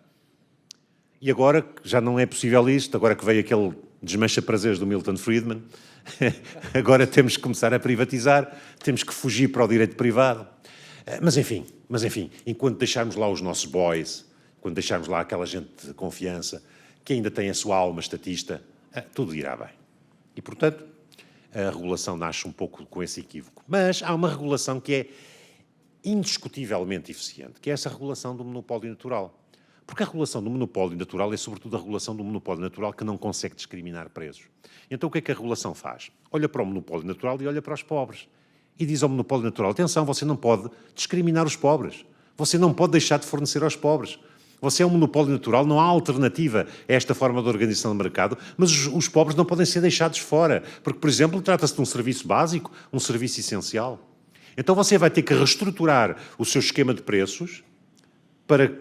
E agora já não é possível isto, agora que veio aquele desmancha-prazeres do Milton Friedman, agora temos que começar a privatizar, temos que fugir para o direito privado. Mas enfim, enquanto deixarmos lá os nossos boys, quando deixarmos lá aquela gente de confiança, que ainda tem a sua alma estatista, tudo irá bem. E, portanto, a regulação nasce um pouco com esse equívoco. Mas há uma regulação que é indiscutivelmente eficiente, que é essa regulação do monopólio natural. Porque a regulação do monopólio natural é, sobretudo, a regulação do monopólio natural que não consegue discriminar preços. Então, o que é que a regulação faz? Olha para o monopólio natural e olha para os pobres. E diz ao monopólio natural, atenção, você não pode discriminar os pobres. Você não pode deixar de fornecer aos pobres. Você é um monopólio natural, não há alternativa a esta forma de organização do mercado, mas os pobres não podem ser deixados fora. Porque, por exemplo, trata-se de um serviço básico, um serviço essencial. Então você vai ter que reestruturar o seu esquema de preços para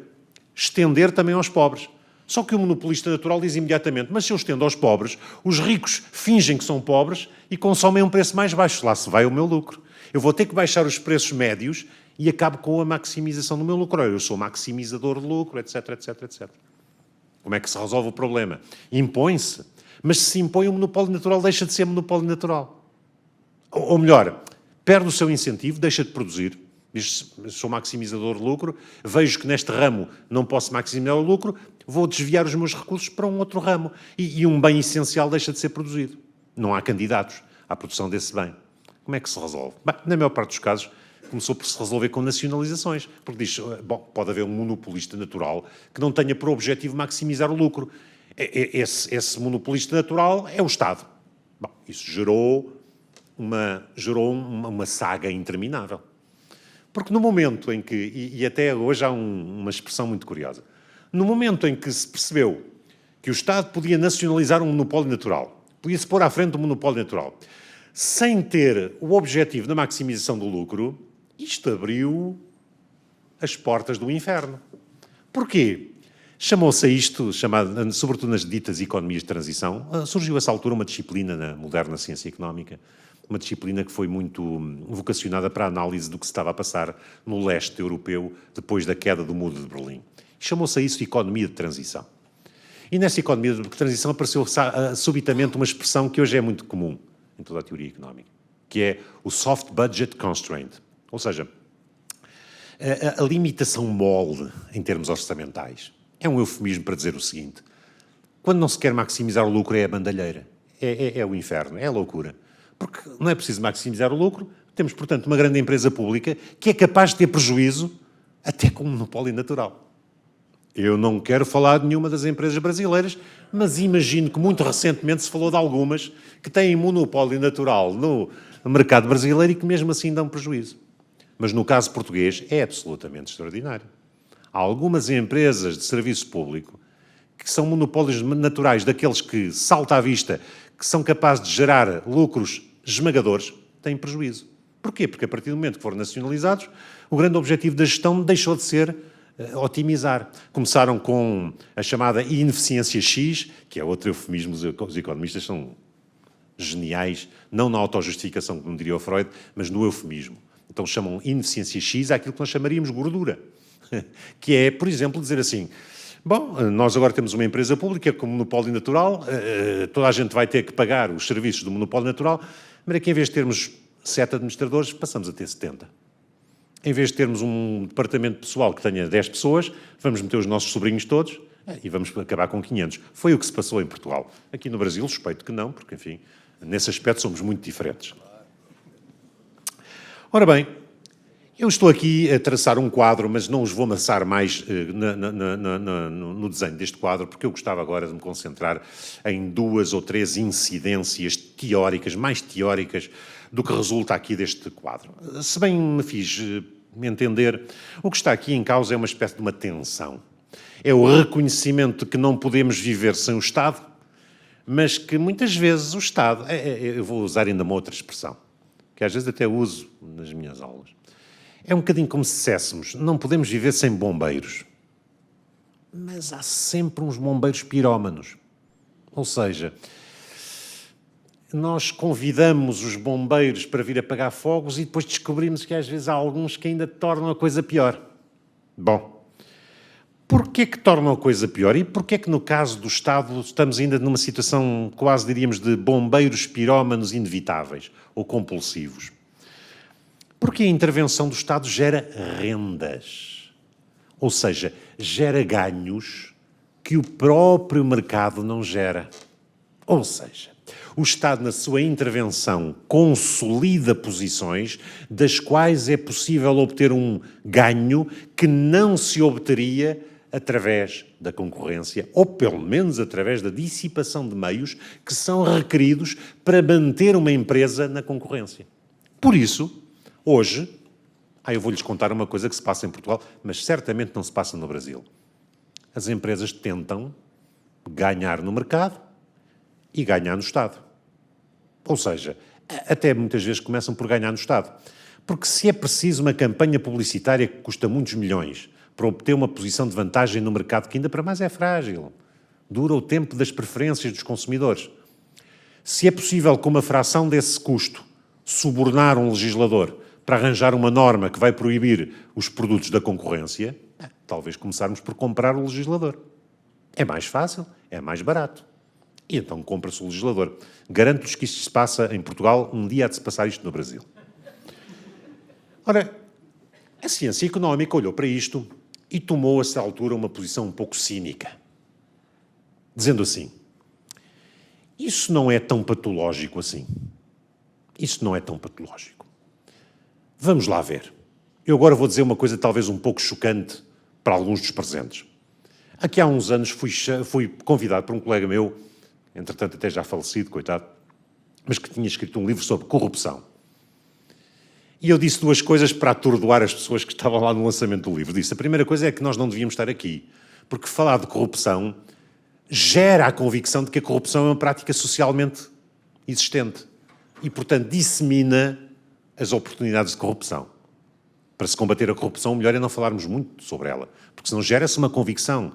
estender também aos pobres. Só que o monopolista natural diz imediatamente, mas se eu estendo aos pobres, os ricos fingem que são pobres e consomem um preço mais baixo. Lá se vai o meu lucro. Eu vou ter que baixar os preços médios e acabo com a maximização do meu lucro. Eu sou maximizador de lucro, etc, etc, etc. Como é que se resolve o problema? Impõe-se. Mas se impõe, o monopólio natural deixa de ser monopólio natural. Ou melhor, perde o seu incentivo, deixa de produzir. Diz, sou maximizador de lucro, vejo que neste ramo não posso maximizar o lucro, vou desviar os meus recursos para um outro ramo. E um bem essencial deixa de ser produzido. Não há candidatos à produção desse bem. Como é que se resolve? Bem, na maior parte dos casos, começou por se resolver com nacionalizações. Porque diz, bom, pode haver um monopolista natural que não tenha por objetivo maximizar o lucro. Esse monopolista natural é o Estado. Bom, isso gerou uma saga interminável. Porque no momento em que, e até hoje há uma expressão muito curiosa, no momento em que se percebeu que o Estado podia nacionalizar um monopólio natural, podia-se pôr à frente do monopólio natural, sem ter o objetivo da maximização do lucro, isto abriu as portas do inferno. Porquê? Chamou-se a isto, sobretudo nas ditas economias de transição, surgiu a essa altura uma disciplina na moderna ciência económica, uma disciplina que foi muito vocacionada para a análise do que se estava a passar no leste europeu depois da queda do Muro de Berlim. Chamou-se a isso economia de transição. E nessa economia de transição apareceu subitamente uma expressão que hoje é muito comum em toda a teoria económica, que é o soft budget constraint, ou seja, a limitação mole em termos orçamentais. É um eufemismo para dizer o seguinte: quando não se quer maximizar o lucro é a bandalheira, é o inferno, é a loucura. Porque não é preciso maximizar o lucro, temos, portanto, uma grande empresa pública que é capaz de ter prejuízo até com um monopólio natural. Eu não quero falar de nenhuma das empresas brasileiras, mas imagino que muito recentemente se falou de algumas que têm monopólio natural no mercado brasileiro e que mesmo assim dão prejuízo. Mas no caso português é absolutamente extraordinário. Há algumas empresas de serviço público que são monopólios naturais, daqueles que salta à vista, que são capazes de gerar lucros esmagadores, têm prejuízo. Porquê? Porque a partir do momento que foram nacionalizados, o grande objetivo da gestão deixou de ser otimizar. Começaram com a chamada ineficiência X, que é outro eufemismo, os economistas são geniais, não na autojustificação, como diria o Freud, mas no eufemismo. Então chamam ineficiência X àquilo que nós chamaríamos gordura, que é, por exemplo, dizer assim, bom, nós agora temos uma empresa pública com monopólio natural, toda a gente vai ter que pagar os serviços do monopólio natural, mas aqui em vez de termos 7 administradores, passamos a ter 70. Em vez de termos um departamento pessoal que tenha 10 pessoas, vamos meter os nossos sobrinhos todos e vamos acabar com 500. Foi o que se passou em Portugal. Aqui no Brasil, suspeito que não, porque, enfim, nesse aspecto somos muito diferentes. Ora bem, eu estou aqui a traçar um quadro, mas não os vou amassar mais no desenho deste quadro, porque eu gostava agora de me concentrar em 2 ou 3 incidências teóricas, mais teóricas, do que resulta aqui deste quadro. Se bem me fiz entender, o que está aqui em causa é uma espécie de uma tensão. É o reconhecimento de que não podemos viver sem o Estado, mas que muitas vezes o Estado... eu vou usar ainda uma outra expressão, que às vezes até uso nas minhas aulas. É um bocadinho como se disséssemos, não podemos viver sem bombeiros. Mas há sempre uns bombeiros pirómanos. Ou seja, nós convidamos os bombeiros para vir apagar fogos e depois descobrimos que às vezes há alguns que ainda tornam a coisa pior. Bom, porquê que tornam a coisa pior? E porquê que no caso do Estado estamos ainda numa situação quase diríamos de bombeiros pirómanos inevitáveis ou compulsivos? Porque a intervenção do Estado gera rendas, ou seja, gera ganhos que o próprio mercado não gera. Ou seja, o Estado, na sua intervenção, consolida posições das quais é possível obter um ganho que não se obteria através da concorrência, ou pelo menos através da dissipação de meios que são requeridos para manter uma empresa na concorrência. Por isso, hoje, eu vou-lhes contar uma coisa que se passa em Portugal, mas certamente não se passa no Brasil. As empresas tentam ganhar no mercado e ganhar no Estado. Ou seja, até muitas vezes começam por ganhar no Estado. Porque se é preciso uma campanha publicitária que custa muitos milhões para obter uma posição de vantagem no mercado que ainda para mais é frágil, dura o tempo das preferências dos consumidores. Se é possível, com uma fração desse custo, subornar um legislador para arranjar uma norma que vai proibir os produtos da concorrência, talvez começarmos por comprar o legislador. É mais fácil, é mais barato. E então compra-se o legislador. Garanto-vos que isto se passa em Portugal, um dia há de se passar isto no Brasil. Ora, a ciência económica olhou para isto e tomou, a essa altura, uma posição um pouco cínica. Dizendo assim, isso não é tão patológico assim. Isso não é tão patológico. Vamos lá ver. Eu agora vou dizer uma coisa talvez um pouco chocante para alguns dos presentes. Aqui há uns anos fui convidado por um colega meu, entretanto até já falecido, coitado, mas que tinha escrito um livro sobre corrupção. E eu disse 2 coisas para atordoar as pessoas que estavam lá no lançamento do livro. Disse, a primeira coisa é que nós não devíamos estar aqui, porque falar de corrupção gera a convicção de que a corrupção é uma prática socialmente existente e, portanto, dissemina as oportunidades de corrupção. Para se combater a corrupção, o melhor é não falarmos muito sobre ela, porque senão gera-se uma convicção,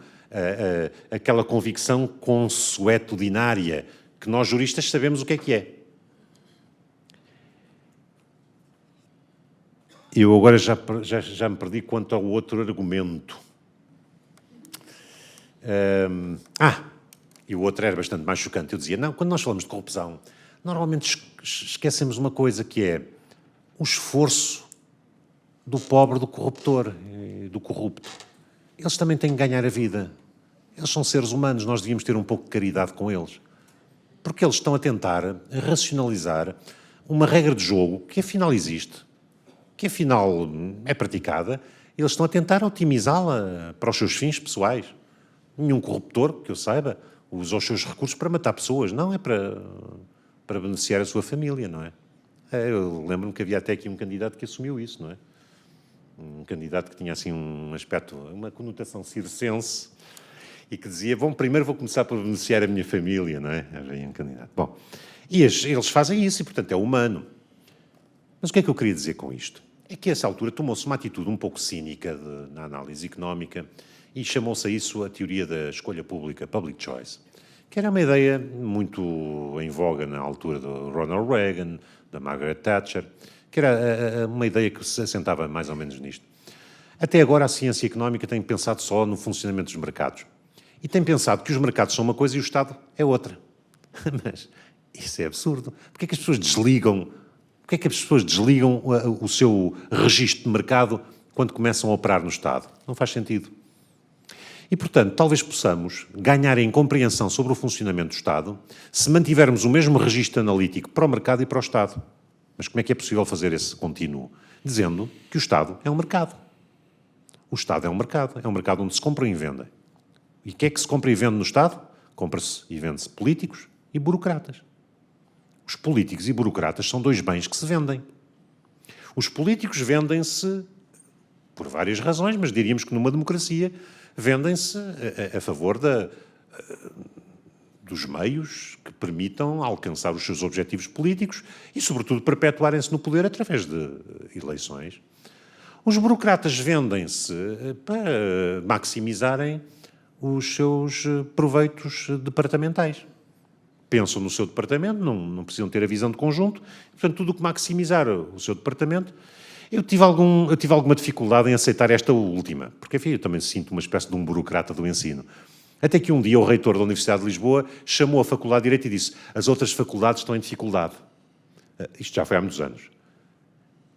aquela convicção consuetudinária, que nós juristas sabemos o que é. Eu agora já me perdi quanto ao outro argumento. E o outro era bastante mais chocante. Eu dizia, não, quando nós falamos de corrupção, normalmente esquecemos uma coisa que é o esforço do pobre, do corruptor, do corrupto. Eles também têm que ganhar a vida. Eles são seres humanos, nós devíamos ter um pouco de caridade com eles. Porque eles estão a tentar racionalizar uma regra de jogo que afinal existe, que afinal é praticada, e eles estão a tentar otimizá-la para os seus fins pessoais. Nenhum corruptor, que eu saiba, usa os seus recursos para matar pessoas, não é para beneficiar a sua família, não é? Eu lembro-me que havia até aqui um candidato que assumiu isso, não é? Um candidato que tinha assim um aspecto, uma conotação circense, e que dizia, bom, primeiro vou começar por beneficiar a minha família, não é? Havia um candidato. Bom, e eles fazem isso e, portanto, é humano. Mas o que é que eu queria dizer com isto? É que, a essa altura, tomou-se uma atitude um pouco cínica na análise económica e chamou-se a isso a teoria da escolha pública, public choice, que era uma ideia muito em voga na altura do Ronald Reagan, da Margaret Thatcher, que era uma ideia que se assentava mais ou menos nisto. Até agora a ciência económica tem pensado só no funcionamento dos mercados. E tem pensado que os mercados são uma coisa e o Estado é outra. Mas isso é absurdo. Porquê é que as pessoas desligam o seu registro de mercado quando começam a operar no Estado? Não faz sentido. E, portanto, talvez possamos ganhar em compreensão sobre o funcionamento do Estado se mantivermos o mesmo registro analítico para o mercado e para o Estado. Mas como é que é possível fazer esse contínuo? Dizendo que o Estado é um mercado. O Estado é um mercado onde se compra e vende. E o que é que se compra e vende no Estado? Compra-se e vende-se políticos e burocratas. Os políticos e burocratas são dois bens que se vendem. Os políticos vendem-se por várias razões, mas diríamos que numa democracia vendem-se a favor dos meios que permitam alcançar os seus objetivos políticos e, sobretudo, perpetuarem-se no poder através de eleições. Os burocratas vendem-se para maximizarem os seus proveitos departamentais. Pensam no seu departamento, não precisam ter a visão de conjunto, portanto, tudo o que maximizar o seu departamento. Eu tive alguma dificuldade em aceitar esta última, porque, enfim, eu também sinto uma espécie de um burocrata do ensino. Até que um dia o reitor da Universidade de Lisboa chamou a Faculdade de Direito e disse: as outras faculdades estão em dificuldade. Isto já foi há muitos anos.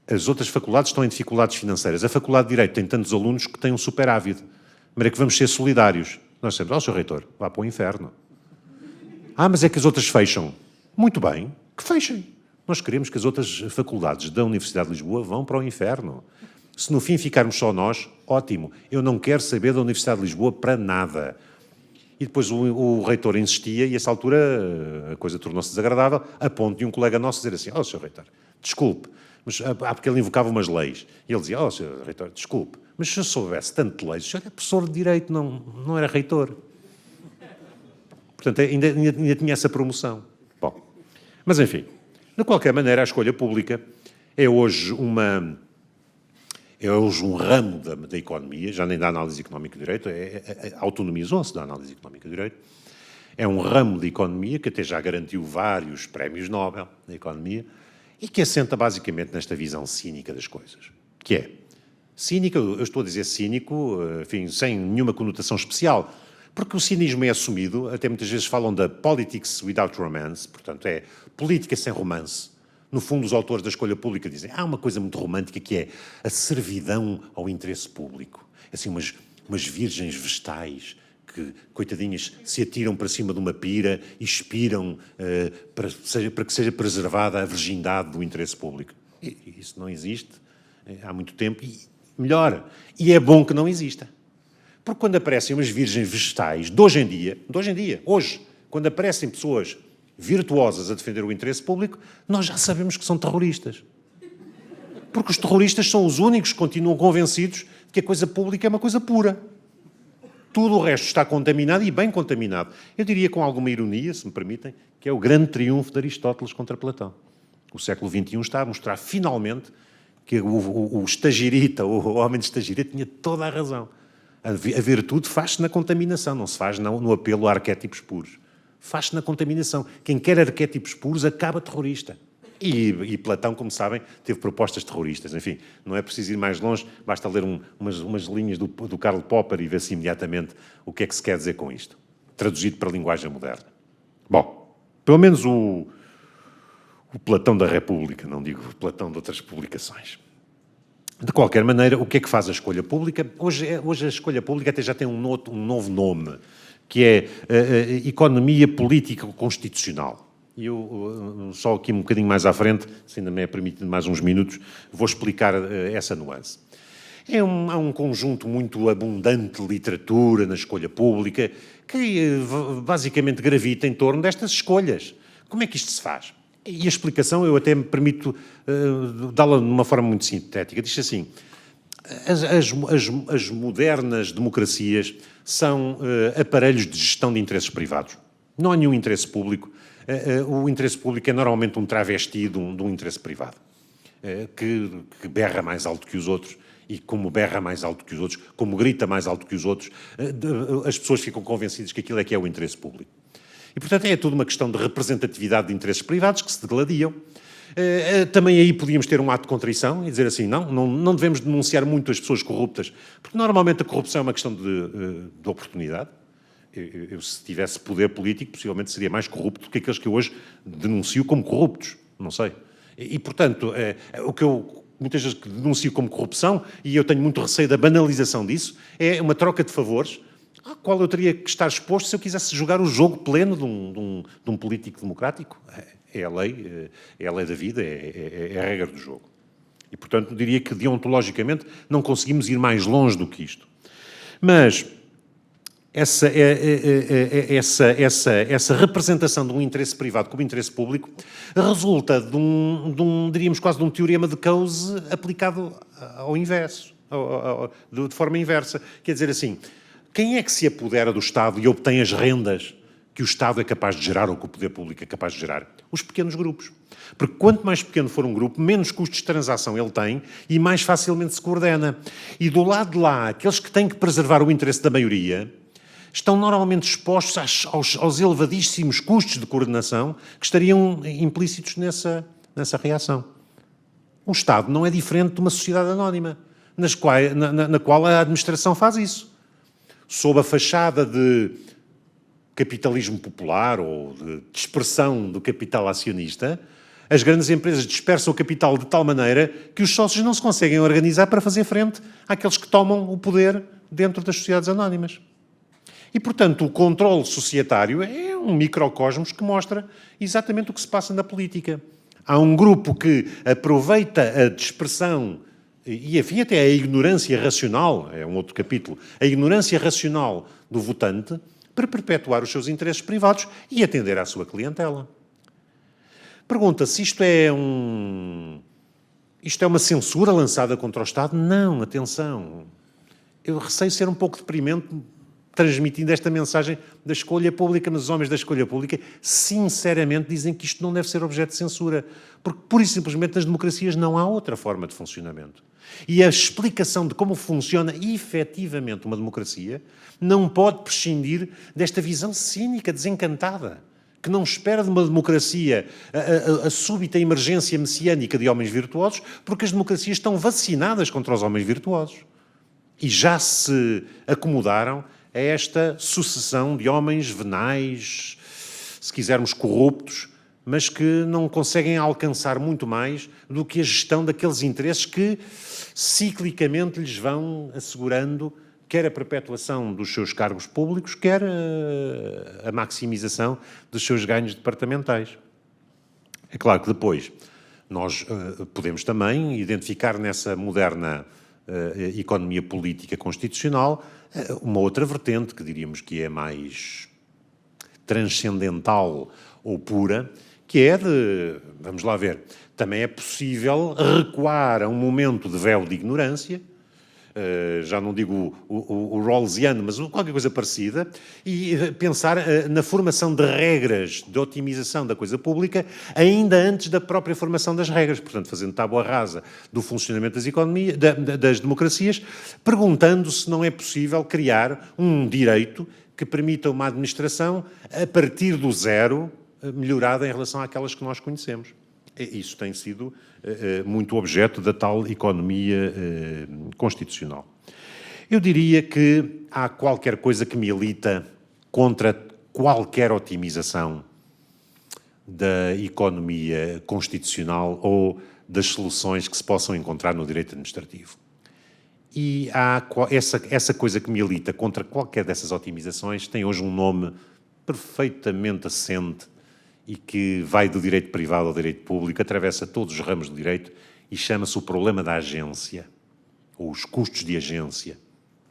As outras faculdades estão em dificuldades financeiras. A Faculdade de Direito tem tantos alunos que tem um superávit. Mas é que vamos ser solidários. Nós sempre, Sr. Reitor, vá para o inferno. Mas é que as outras fecham. Muito bem, que fechem. Nós queremos que as outras faculdades da Universidade de Lisboa vão para o inferno. Se no fim ficarmos só nós, ótimo. Eu não quero saber da Universidade de Lisboa para nada. E depois o reitor insistia e, a essa altura, a coisa tornou-se desagradável, a ponto de um colega nosso dizer assim: Sr. Reitor, desculpe, mas, porque ele invocava umas leis. E ele dizia: Sr. Reitor, desculpe, mas se eu soubesse tanto de leis, o senhor era professor de Direito, não era reitor. Portanto, ainda tinha essa promoção. Bom, mas enfim, de qualquer maneira, a escolha pública é hoje um ramo da economia, já nem da análise económica de direito, autonomizou-se da análise económica de direito. É um ramo de economia que até já garantiu vários prémios Nobel da economia e que assenta basicamente nesta visão cínica das coisas, que é cínica, eu estou a dizer cínico, enfim, sem nenhuma conotação especial, porque o cinismo é assumido, até muitas vezes falam da politics without romance, portanto é política sem romance. No fundo, os autores da escolha pública dizem: há uma coisa muito romântica que é a servidão ao interesse público. Assim, umas virgens vestais que, coitadinhas, se atiram para cima de uma pira e expiram para que seja preservada a virgindade do interesse público. E isso não existe há muito tempo e, melhor, e é bom que não exista. Porque quando aparecem umas virgens vegetais, de hoje em dia, hoje, quando aparecem pessoas virtuosas a defender o interesse público, nós já sabemos que são terroristas. Porque os terroristas são os únicos que continuam convencidos de que a coisa pública é uma coisa pura. Tudo o resto está contaminado e bem contaminado. Eu diria com alguma ironia, se me permitem, que é o grande triunfo de Aristóteles contra Platão. O século XXI está a mostrar finalmente que o estagirita, o homem de estagirita, tinha toda a razão. A virtude faz-se na contaminação, não se faz no apelo a arquétipos puros. Faz-se na contaminação. Quem quer arquétipos puros acaba terrorista. E Platão, como sabem, teve propostas terroristas. Enfim, não é preciso ir mais longe, basta ler umas linhas do Karl Popper e ver-se imediatamente o que é que se quer dizer com isto. Traduzido para a linguagem moderna. Bom, pelo menos o Platão da República, não digo o Platão de outras publicações. De qualquer maneira, o que é que faz a escolha pública? Hoje a escolha pública até já tem um novo nome, que é economia política constitucional. E eu, só aqui um bocadinho mais à frente, se ainda me é permitido mais uns minutos, vou explicar essa nuance. Há um conjunto muito abundante de literatura na escolha pública que basicamente gravita em torno destas escolhas. Como é que isto se faz? E a explicação, eu até me permito dá-la de uma forma muito sintética. Diz assim: As modernas democracias são aparelhos de gestão de interesses privados. Não há nenhum interesse público. O interesse público é normalmente um travesti de um interesse privado, que berra mais alto que os outros, e como berra mais alto que os outros, como grita mais alto que os outros, as pessoas ficam convencidas que aquilo é que é o interesse público. E, portanto, é tudo uma questão de representatividade de interesses privados que se degladiam. Também aí podíamos ter um ato de contrição e dizer assim, não devemos denunciar muito as pessoas corruptas, porque normalmente a corrupção é uma questão de oportunidade. Eu, se tivesse poder político, possivelmente seria mais corrupto do que aqueles que eu hoje denuncio como corruptos, não sei. E portanto, o que eu muitas vezes denuncio como corrupção, e eu tenho muito receio da banalização disso, é uma troca de favores, à qual eu teria que estar exposto se eu quisesse jogar o jogo pleno de um político democrático. É a lei da vida, é a regra do jogo. E, portanto, diria que, deontologicamente, não conseguimos ir mais longe do que isto. Mas essa representação de um interesse privado como interesse público resulta diríamos, quase de um teorema de Coase aplicado ao inverso, de forma inversa. Quer dizer assim, quem é que se apodera do Estado e obtém as rendas que o Estado é capaz de gerar ou que o poder público é capaz de gerar? Os pequenos grupos. Porque quanto mais pequeno for um grupo, menos custos de transação ele tem e mais facilmente se coordena. E do lado de lá, aqueles que têm que preservar o interesse da maioria estão normalmente expostos aos elevadíssimos custos de coordenação que estariam implícitos nessa reação. Um Estado não é diferente de uma sociedade anónima, na qual a administração faz isso. Sob a fachada de capitalismo popular ou de dispersão do capital acionista, as grandes empresas dispersam o capital de tal maneira que os sócios não se conseguem organizar para fazer frente àqueles que tomam o poder dentro das sociedades anónimas. E, portanto, o controle societário é um microcosmos que mostra exatamente o que se passa na política. Há um grupo que aproveita a dispersão e, enfim, até a ignorância racional, é um outro capítulo, a ignorância racional do votante para perpetuar os seus interesses privados e atender à sua clientela. Pergunta se isto é uma censura lançada contra o Estado? Não, atenção. Eu receio ser um pouco deprimente transmitindo esta mensagem da escolha pública, mas os homens da escolha pública sinceramente dizem que isto não deve ser objeto de censura, porque pura e simplesmente nas democracias não há outra forma de funcionamento. E a explicação de como funciona efetivamente uma democracia não pode prescindir desta visão cínica, desencantada, que não espera de uma democracia a súbita emergência messiânica de homens virtuosos, porque as democracias estão vacinadas contra os homens virtuosos. E já se acomodaram a esta sucessão de homens venais, se quisermos corruptos, mas que não conseguem alcançar muito mais do que a gestão daqueles interesses que ciclicamente lhes vão assegurando quer a perpetuação dos seus cargos públicos, quer a maximização dos seus ganhos departamentais. É claro que depois nós podemos também identificar nessa moderna economia política constitucional uma outra vertente, que diríamos que é mais transcendental ou pura, que é vamos lá ver, também é possível recuar a um momento de véu de ignorância, já não digo o Rawlsiano, mas qualquer coisa parecida, e pensar na formação de regras de otimização da coisa pública ainda antes da própria formação das regras, portanto, fazendo tábua rasa do funcionamento das democracias, perguntando se não é possível criar um direito que permita uma administração a partir do zero, melhorada em relação àquelas que nós conhecemos. Isso tem sido muito objeto da tal economia constitucional. Eu diria que há qualquer coisa que milita contra qualquer otimização da economia constitucional ou das soluções que se possam encontrar no direito administrativo. E há essa coisa que milita contra qualquer dessas otimizações tem hoje um nome perfeitamente assente e que vai do direito privado ao direito público, atravessa todos os ramos do direito e chama-se o problema da agência, ou os custos de agência,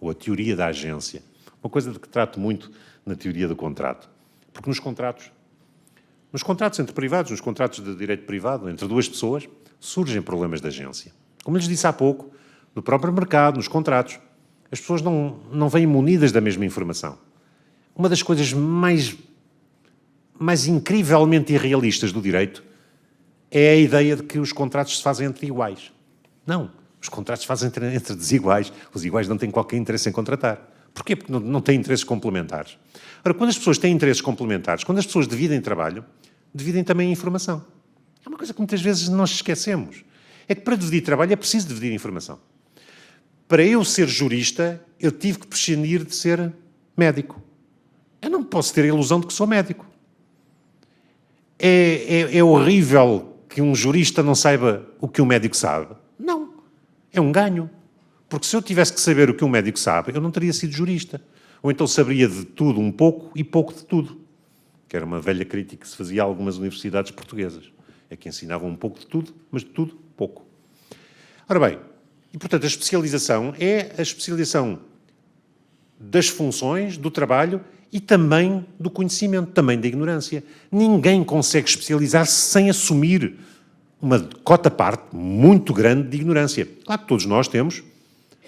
ou a teoria da agência. Uma coisa de que trato muito na teoria do contrato. Porque nos contratos entre privados, nos contratos de direito privado, entre duas pessoas, surgem problemas de agência. Como lhes disse há pouco, no próprio mercado, nos contratos. As pessoas não vêm munidas da mesma informação. Uma das coisas mais incrivelmente irrealistas do direito é a ideia de que os contratos se fazem entre iguais. Não, os contratos se fazem entre desiguais. Os iguais não têm qualquer interesse em contratar. Porquê? Porque não têm interesses complementares. Ora, quando as pessoas têm interesses complementares, quando as pessoas dividem trabalho, dividem também a informação. É uma coisa que muitas vezes nós esquecemos. É que para dividir trabalho é preciso dividir informação. Para eu ser jurista, eu tive que prescindir de ser médico. Eu não posso ter a ilusão de que sou médico. É horrível que um jurista não saiba o que um médico sabe. Não. É um ganho. Porque se eu tivesse que saber o que um médico sabe, eu não teria sido jurista. Ou então saberia de tudo um pouco e pouco de tudo. Que era uma velha crítica que se fazia a algumas universidades portuguesas. É que ensinavam um pouco de tudo, mas de tudo, pouco. Ora bem, e portanto a especialização é a especialização das funções, do trabalho e também do conhecimento, também da ignorância. Ninguém consegue especializar-se sem assumir uma cota-parte muito grande de ignorância. Claro que todos nós temos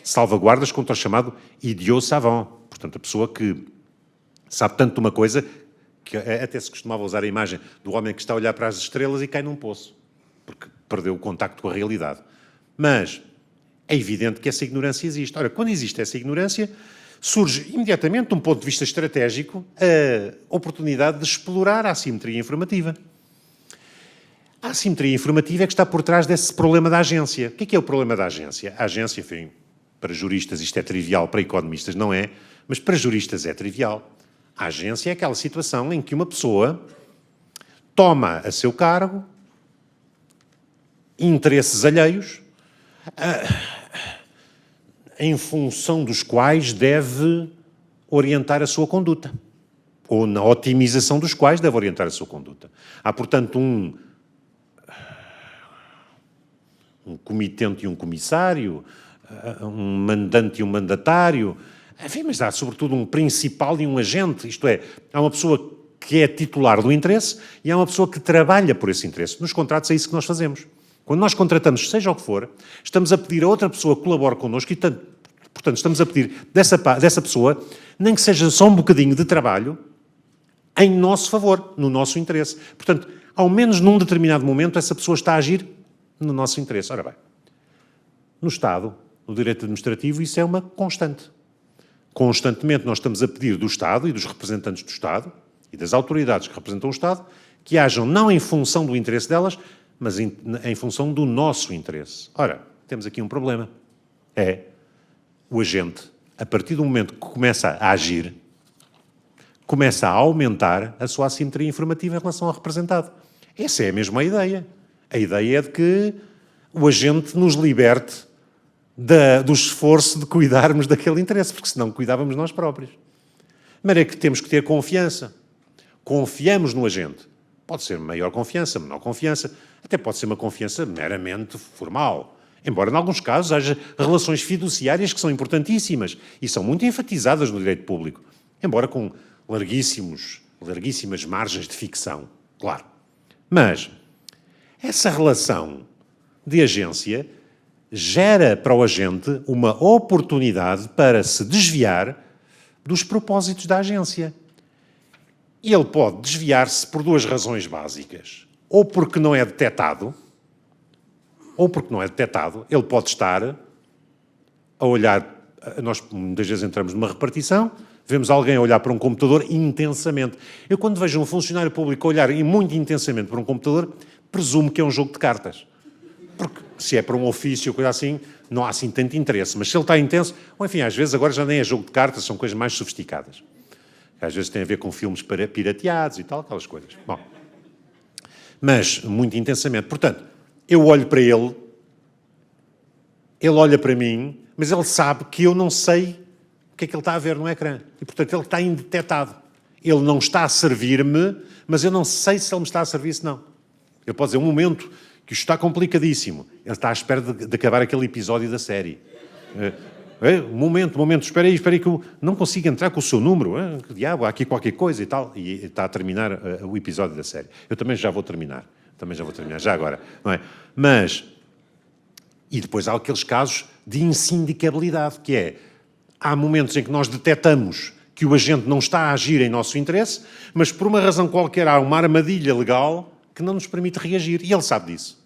salvaguardas contra o chamado idiot savant. Portanto, a pessoa que sabe tanto de uma coisa que até se costumava usar a imagem do homem que está a olhar para as estrelas e cai num poço, porque perdeu o contacto com a realidade. Mas é evidente que essa ignorância existe. Ora, quando existe essa ignorância, surge imediatamente, de um ponto de vista estratégico, a oportunidade de explorar a assimetria informativa. A assimetria informativa é que está por trás desse problema da agência. O que é o problema da agência? A agência, enfim, para juristas isto é trivial, para economistas não é, mas para juristas é trivial. A agência é aquela situação em que uma pessoa toma a seu cargo interesses alheios em função dos quais deve orientar a sua conduta, ou na otimização dos quais deve orientar a sua conduta. Há, portanto, um comitente e um comissário, um mandante e um mandatário, enfim, mas há sobretudo um principal e um agente, isto é, há uma pessoa que é titular do interesse e há uma pessoa que trabalha por esse interesse. Nos contratos é isso que nós fazemos. Quando nós contratamos, seja o que for, estamos a pedir a outra pessoa que colabore connosco e, portanto, estamos a pedir dessa pessoa, nem que seja só um bocadinho de trabalho, em nosso favor, no nosso interesse. Portanto, ao menos num determinado momento, essa pessoa está a agir no nosso interesse. Ora bem, no Estado, no direito administrativo, isso é uma constante. Constantemente nós estamos a pedir do Estado e dos representantes do Estado e das autoridades que representam o Estado que hajam não em função do interesse delas, mas em função do nosso interesse. Ora, temos aqui um problema. É o agente, a partir do momento que começa a agir, começa a aumentar a sua assimetria informativa em relação ao representado. Essa é mesmo a ideia. A ideia é de que o agente nos liberte do esforço de cuidarmos daquele interesse, porque senão cuidávamos nós próprios. Mas é que temos que ter confiança. Confiamos no agente. Pode ser maior confiança, menor confiança, até pode ser uma confiança meramente formal. Embora, em alguns casos, haja relações fiduciárias que são importantíssimas e são muito enfatizadas no direito público, embora com larguíssimas margens de ficção, claro. Mas essa relação de agência gera para o agente uma oportunidade para se desviar dos propósitos da agência. E ele pode desviar-se por duas razões básicas. Ou porque não é detectado, ele pode estar a olhar. Nós muitas vezes entramos numa repartição, vemos alguém a olhar para um computador intensamente. Eu, quando vejo um funcionário público a olhar muito intensamente para um computador, presumo que é um jogo de cartas. Porque se é para um ofício, coisa assim, não há assim tanto interesse. Mas se ele está intenso, ou enfim, às vezes agora já nem é jogo de cartas, são coisas mais sofisticadas. Às vezes tem a ver com filmes pirateados e tal, aquelas coisas. Bom, mas muito intensamente. Portanto, eu olho para ele olha para mim, mas ele sabe que eu não sei o que é que ele está a ver no ecrã. E, portanto, ele está indetectado. Ele não está a servir-me, mas eu não sei se ele me está a servir, se não. Ele pode dizer, um momento que isto está complicadíssimo. Ele está à espera de acabar aquele episódio da série. Um momento, espera aí que eu não consigo entrar com o seu número. Que diabo, há aqui qualquer coisa e tal. E está a terminar o episódio da série. Eu também já vou terminar, já agora. Não é? Mas, E depois há aqueles casos de insindicabilidade, que é, há momentos em que nós detectamos que o agente não está a agir em nosso interesse, mas por uma razão qualquer há uma armadilha legal que não nos permite reagir. E ele sabe disso.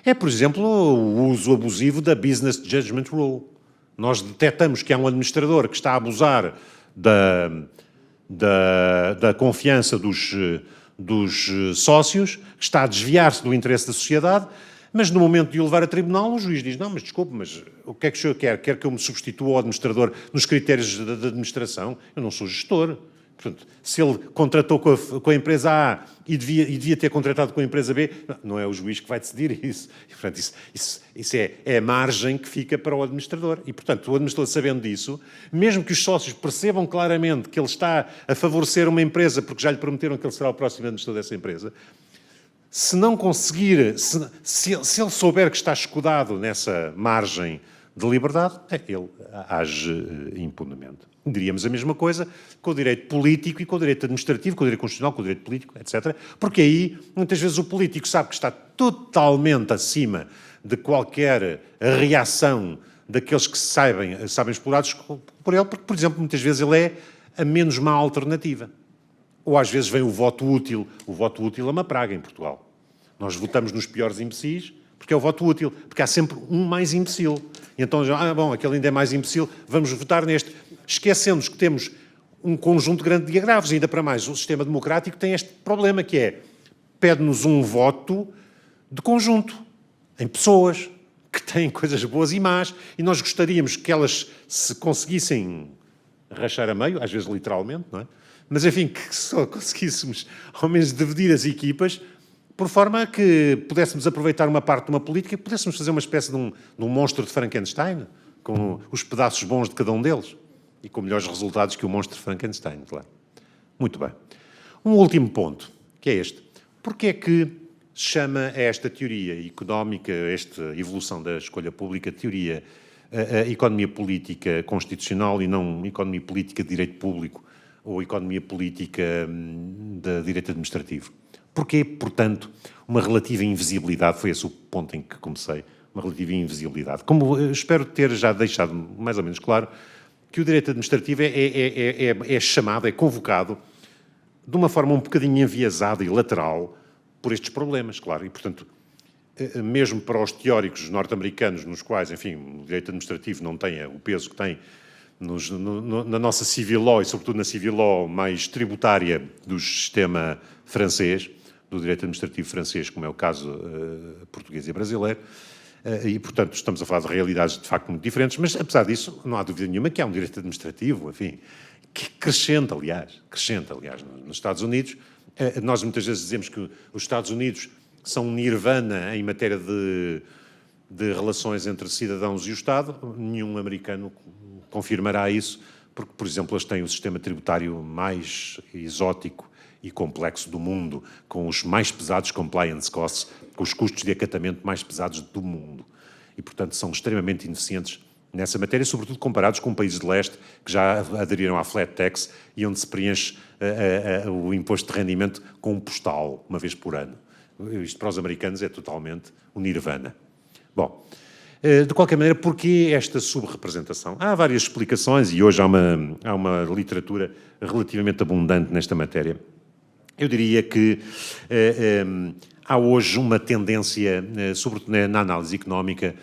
É, por exemplo, o uso abusivo da Business Judgment Rule. Nós detectamos que há um administrador que está a abusar da confiança dos sócios, que está a desviar-se do interesse da sociedade, mas no momento de o levar a tribunal, o juiz diz, não, mas desculpe, mas o que é que o senhor quer? Quer que eu me substitua ao administrador nos critérios da administração? Eu não sou gestor. Portanto, se ele contratou com a empresa A e devia ter contratado com a empresa B, não é o juiz que vai decidir isso. E, portanto, isso é a margem que fica para o administrador. E, portanto, o administrador, sabendo disso, mesmo que os sócios percebam claramente que ele está a favorecer uma empresa porque já lhe prometeram que ele será o próximo administrador dessa empresa, se não conseguir, se ele souber que está escudado nessa margem de liberdade, ele age impunemente. Diríamos a mesma coisa com o direito político e com o direito administrativo, com o direito constitucional, com o direito político, etc. Porque aí, muitas vezes, o político sabe que está totalmente acima de qualquer reação daqueles que sabem explorados por ele, porque, por exemplo, muitas vezes ele é a menos má alternativa. Ou às vezes vem o voto útil. O voto útil é uma praga em Portugal. Nós votamos nos piores imbecis porque é o voto útil, porque há sempre um mais imbecil. E então, bom, aquele ainda é mais imbecil, vamos votar neste. Esquecemos que temos um conjunto grande de agravos, e ainda para mais, o sistema democrático tem este problema, que é, pede-nos um voto de conjunto, em pessoas que têm coisas boas e más, e nós gostaríamos que elas se conseguissem rachar a meio, às vezes literalmente, não é? Mas, enfim, que só conseguíssemos, ao menos, dividir as equipas, por forma a que pudéssemos aproveitar uma parte de uma política e pudéssemos fazer uma espécie de um monstro de Frankenstein, com os pedaços bons de cada um deles, e com melhores resultados que o monstro de Frankenstein, claro. Muito bem. Um último ponto, que é este. Porquê é que se chama a esta teoria económica, esta evolução da escolha pública, teoria a economia política constitucional e não economia política de direito público ou economia política de direito administrativo? Porquê, portanto, uma relativa invisibilidade? Foi esse o ponto em que comecei, uma relativa invisibilidade. Como espero ter já deixado mais ou menos claro, que o direito administrativo é chamado, é convocado, de uma forma um bocadinho enviesada e lateral, por estes problemas, claro. E, portanto, mesmo para os teóricos norte-americanos, nos quais, enfim, o direito administrativo não tem o peso que tem na nossa civil law, e sobretudo na civil law mais tributária do sistema francês, do direito administrativo francês, como é o caso português e brasileiro, e, portanto, estamos a falar de realidades de facto muito diferentes, mas, apesar disso, não há dúvida nenhuma que há um direito administrativo, enfim, que crescente, aliás, nos Estados Unidos. Nós muitas vezes dizemos que os Estados Unidos são um nirvana em matéria de relações entre cidadãos e o Estado. Nenhum americano confirmará isso, porque, por exemplo, eles têm o sistema tributário mais exótico e complexo do mundo, com os mais pesados compliance costs, com os custos de acatamento mais pesados do mundo. E, portanto, são extremamente ineficientes nessa matéria, sobretudo comparados com países de leste que já aderiram à flat tax e onde se preenche o imposto de rendimento com um postal, uma vez por ano. Isto para os americanos é totalmente o nirvana. Bom, de qualquer maneira, porquê esta subrepresentação? Há várias explicações e hoje há uma literatura relativamente abundante nesta matéria. Eu diria que há hoje uma tendência, sobretudo na análise económica,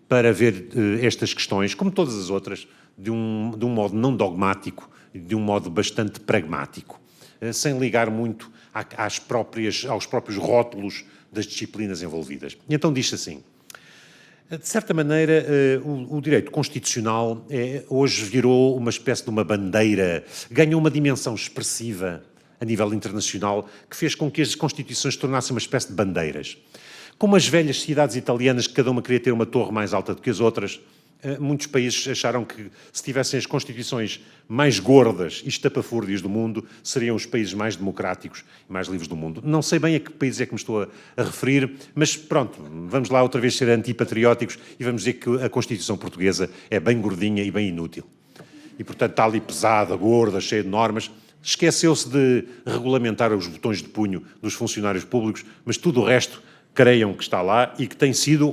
para ver estas questões, como todas as outras, de um modo não dogmático, de um modo bastante pragmático, sem ligar muito aos próprios rótulos das disciplinas envolvidas. E então diz-se assim: de certa maneira, o direito constitucional hoje virou uma espécie de uma bandeira, ganhou uma dimensão expressiva a nível internacional, que fez com que as constituições se tornassem uma espécie de bandeiras. Como as velhas cidades italianas, que cada uma queria ter uma torre mais alta do que as outras, muitos países acharam que, se tivessem as constituições mais gordas e estapafúrdias do mundo, seriam os países mais democráticos e mais livres do mundo. Não sei bem a que país é que me estou a referir, mas pronto, vamos lá outra vez ser antipatrióticos e vamos dizer que a Constituição portuguesa é bem gordinha e bem inútil. E, portanto, está ali pesada, gorda, cheia de normas. Esqueceu-se de regulamentar os botões de punho dos funcionários públicos, mas tudo o resto creiam que está lá e que tem sido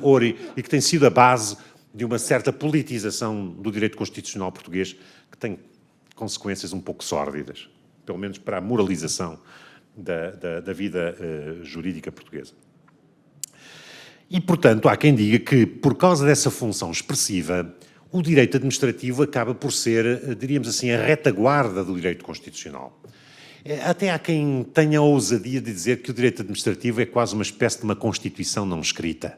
a base de uma certa politização do direito constitucional português que tem consequências um pouco sórdidas, pelo menos para a moralização da vida jurídica portuguesa. E, portanto, há quem diga que, por causa dessa função expressiva, o direito administrativo acaba por ser, diríamos assim, a retaguarda do direito constitucional. Até há quem tenha a ousadia de dizer que o direito administrativo é quase uma espécie de uma constituição não escrita.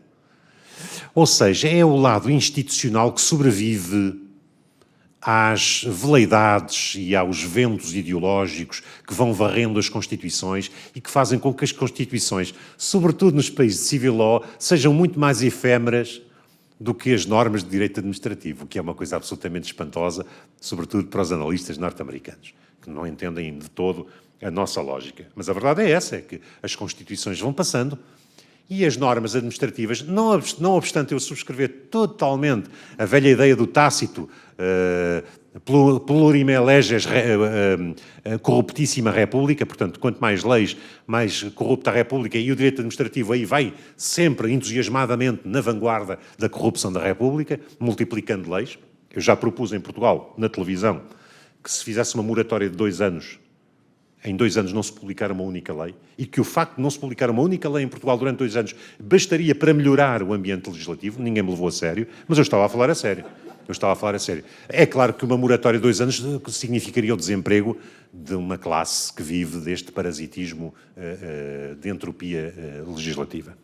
Ou seja, é o lado institucional que sobrevive às veleidades e aos ventos ideológicos que vão varrendo as constituições e que fazem com que as constituições, sobretudo nos países de civil law, sejam muito mais efêmeras do que as normas de direito administrativo, o que é uma coisa absolutamente espantosa, sobretudo para os analistas norte-americanos, que não entendem de todo a nossa lógica. Mas a verdade é essa, é que as constituições vão passando e as normas administrativas, não obstante eu subscrever totalmente a velha ideia do Tácito, plurime leges corruptíssima república, portanto, quanto mais leis, mais corrupta a república, e o direito administrativo aí vai sempre entusiasmadamente na vanguarda da corrupção da república, multiplicando leis. Eu já propus em Portugal, na televisão, que se fizesse uma moratória de 2 anos, em 2 anos não se publicar uma única lei, e que o facto de não se publicar uma única lei em Portugal durante 2 anos bastaria para melhorar o ambiente legislativo. Ninguém me levou a sério, mas eu estava a falar a sério. É claro que uma moratória de 2 anos significaria o desemprego de uma classe que vive deste parasitismo de entropia legislativa.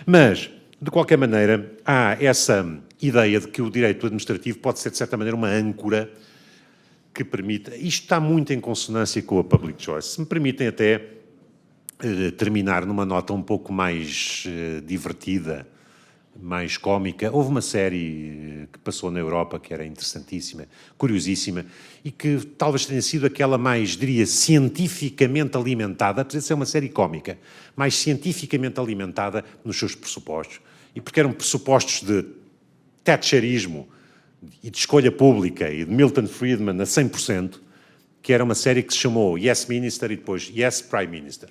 Mas, de qualquer maneira, há essa ideia de que o direito administrativo pode ser, de certa maneira, uma âncora que permita... Isto está muito em consonância com a public choice. Se me permitem até terminar numa nota um pouco mais divertida, mais cómica. Houve uma série que passou na Europa que era interessantíssima, curiosíssima, e que talvez tenha sido aquela mais, diria, cientificamente alimentada, apesar de ser uma série cómica, mais cientificamente alimentada nos seus pressupostos. E porque eram pressupostos de thatcherismo e de escolha pública e de Milton Friedman a 100%, que era uma série que se chamou Yes Minister e depois Yes Prime Minister.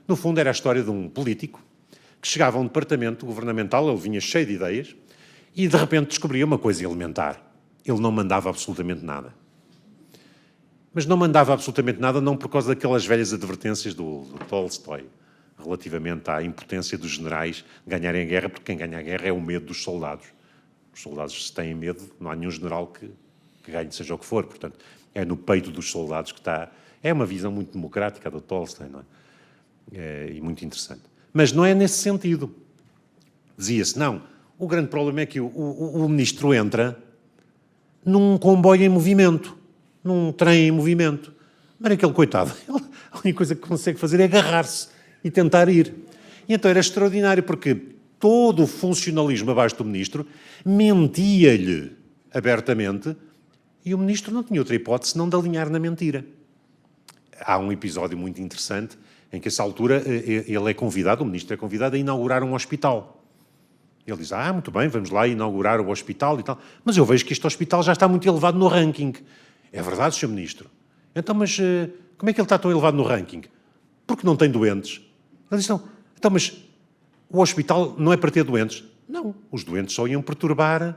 No fundo era a história de um político que chegava a um departamento governamental, ele vinha cheio de ideias, e de repente descobria uma coisa elementar. Ele não mandava absolutamente nada. Mas não mandava absolutamente nada não por causa daquelas velhas advertências do Tolstói, relativamente à impotência dos generais ganharem a guerra, porque quem ganha a guerra é o medo dos soldados. Os soldados, se têm medo, não há nenhum general que ganhe seja o que for. Portanto, é no peito dos soldados que está... É uma visão muito democrática do Tolstói, não é? E muito interessante. Mas não é nesse sentido. Dizia-se, não, o grande problema é que o ministro entra num comboio em movimento, num trem em movimento. Mas aquele coitado, a única coisa que consegue fazer é agarrar-se e tentar ir. E então era extraordinário, porque todo o funcionalismo abaixo do ministro mentia-lhe abertamente e o ministro não tinha outra hipótese senão de alinhar na mentira. Há um episódio muito interessante em que, a essa altura, ele é convidado, o ministro é convidado a inaugurar um hospital. Ele diz, muito bem, vamos lá inaugurar o hospital e tal, mas eu vejo que este hospital já está muito elevado no ranking. É verdade, Sr. Ministro? Então, mas como é que ele está tão elevado no ranking? Porque não tem doentes. Ele diz, não, então, mas o hospital não é para ter doentes? Não, os doentes só iam perturbar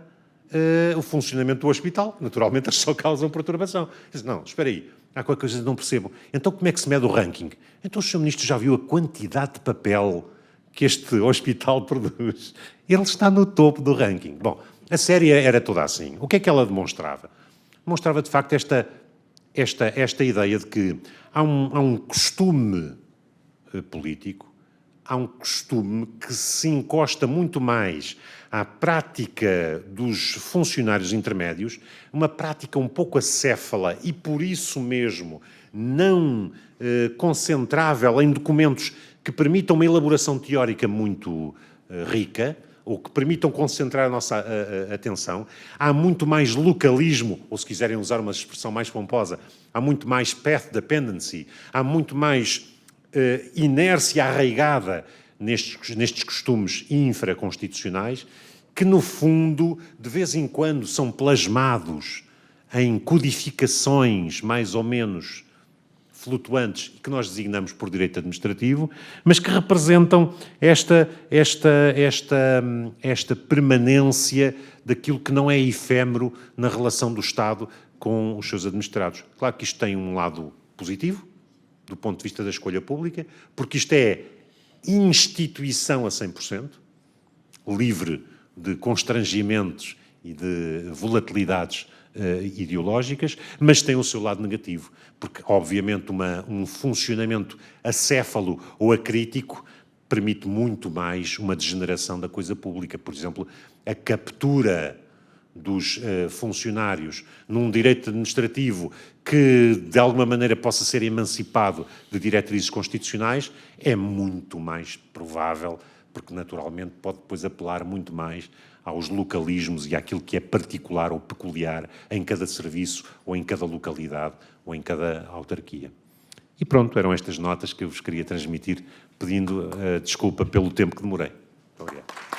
o funcionamento do hospital. Naturalmente, eles só causam perturbação. Ele diz, não, espera aí, há qualquer coisa que não percebo. Então, como é que se mede o ranking? Então, o Sr. Ministro já viu a quantidade de papel que este hospital produz? Ele está no topo do ranking. Bom, a série era toda assim. O que é que ela demonstrava? Demonstrava, de facto, esta ideia de que há um costume político, há um costume que se encosta muito mais à prática dos funcionários intermédios, uma prática um pouco acéfala e, por isso mesmo, não concentrável em documentos que permitam uma elaboração teórica muito rica, ou que permitam concentrar a nossa atenção. Há muito mais localismo, ou se quiserem usar uma expressão mais pomposa, há muito mais path dependency, há muito mais inércia arraigada nestes costumes infraconstitucionais, que, no fundo, de vez em quando são plasmados em codificações mais ou menos flutuantes que nós designamos por direito administrativo, mas que representam esta permanência daquilo que não é efêmero na relação do Estado com os seus administrados. Claro que isto tem um lado positivo, do ponto de vista da escolha pública, porque isto é instituição a 100%, livre de constrangimentos e de volatilidades ideológicas, mas tem o seu lado negativo, porque, obviamente, um funcionamento acéfalo ou acrítico permite muito mais uma degeneração da coisa pública. Por exemplo, a captura dos funcionários num direito administrativo que, de alguma maneira, possa ser emancipado de diretrizes constitucionais é muito mais provável, porque, naturalmente, pode depois apelar muito mais aos localismos e àquilo que é particular ou peculiar em cada serviço, ou em cada localidade, ou em cada autarquia. E pronto, eram estas notas que eu vos queria transmitir, pedindo desculpa pelo tempo que demorei. Muito obrigado.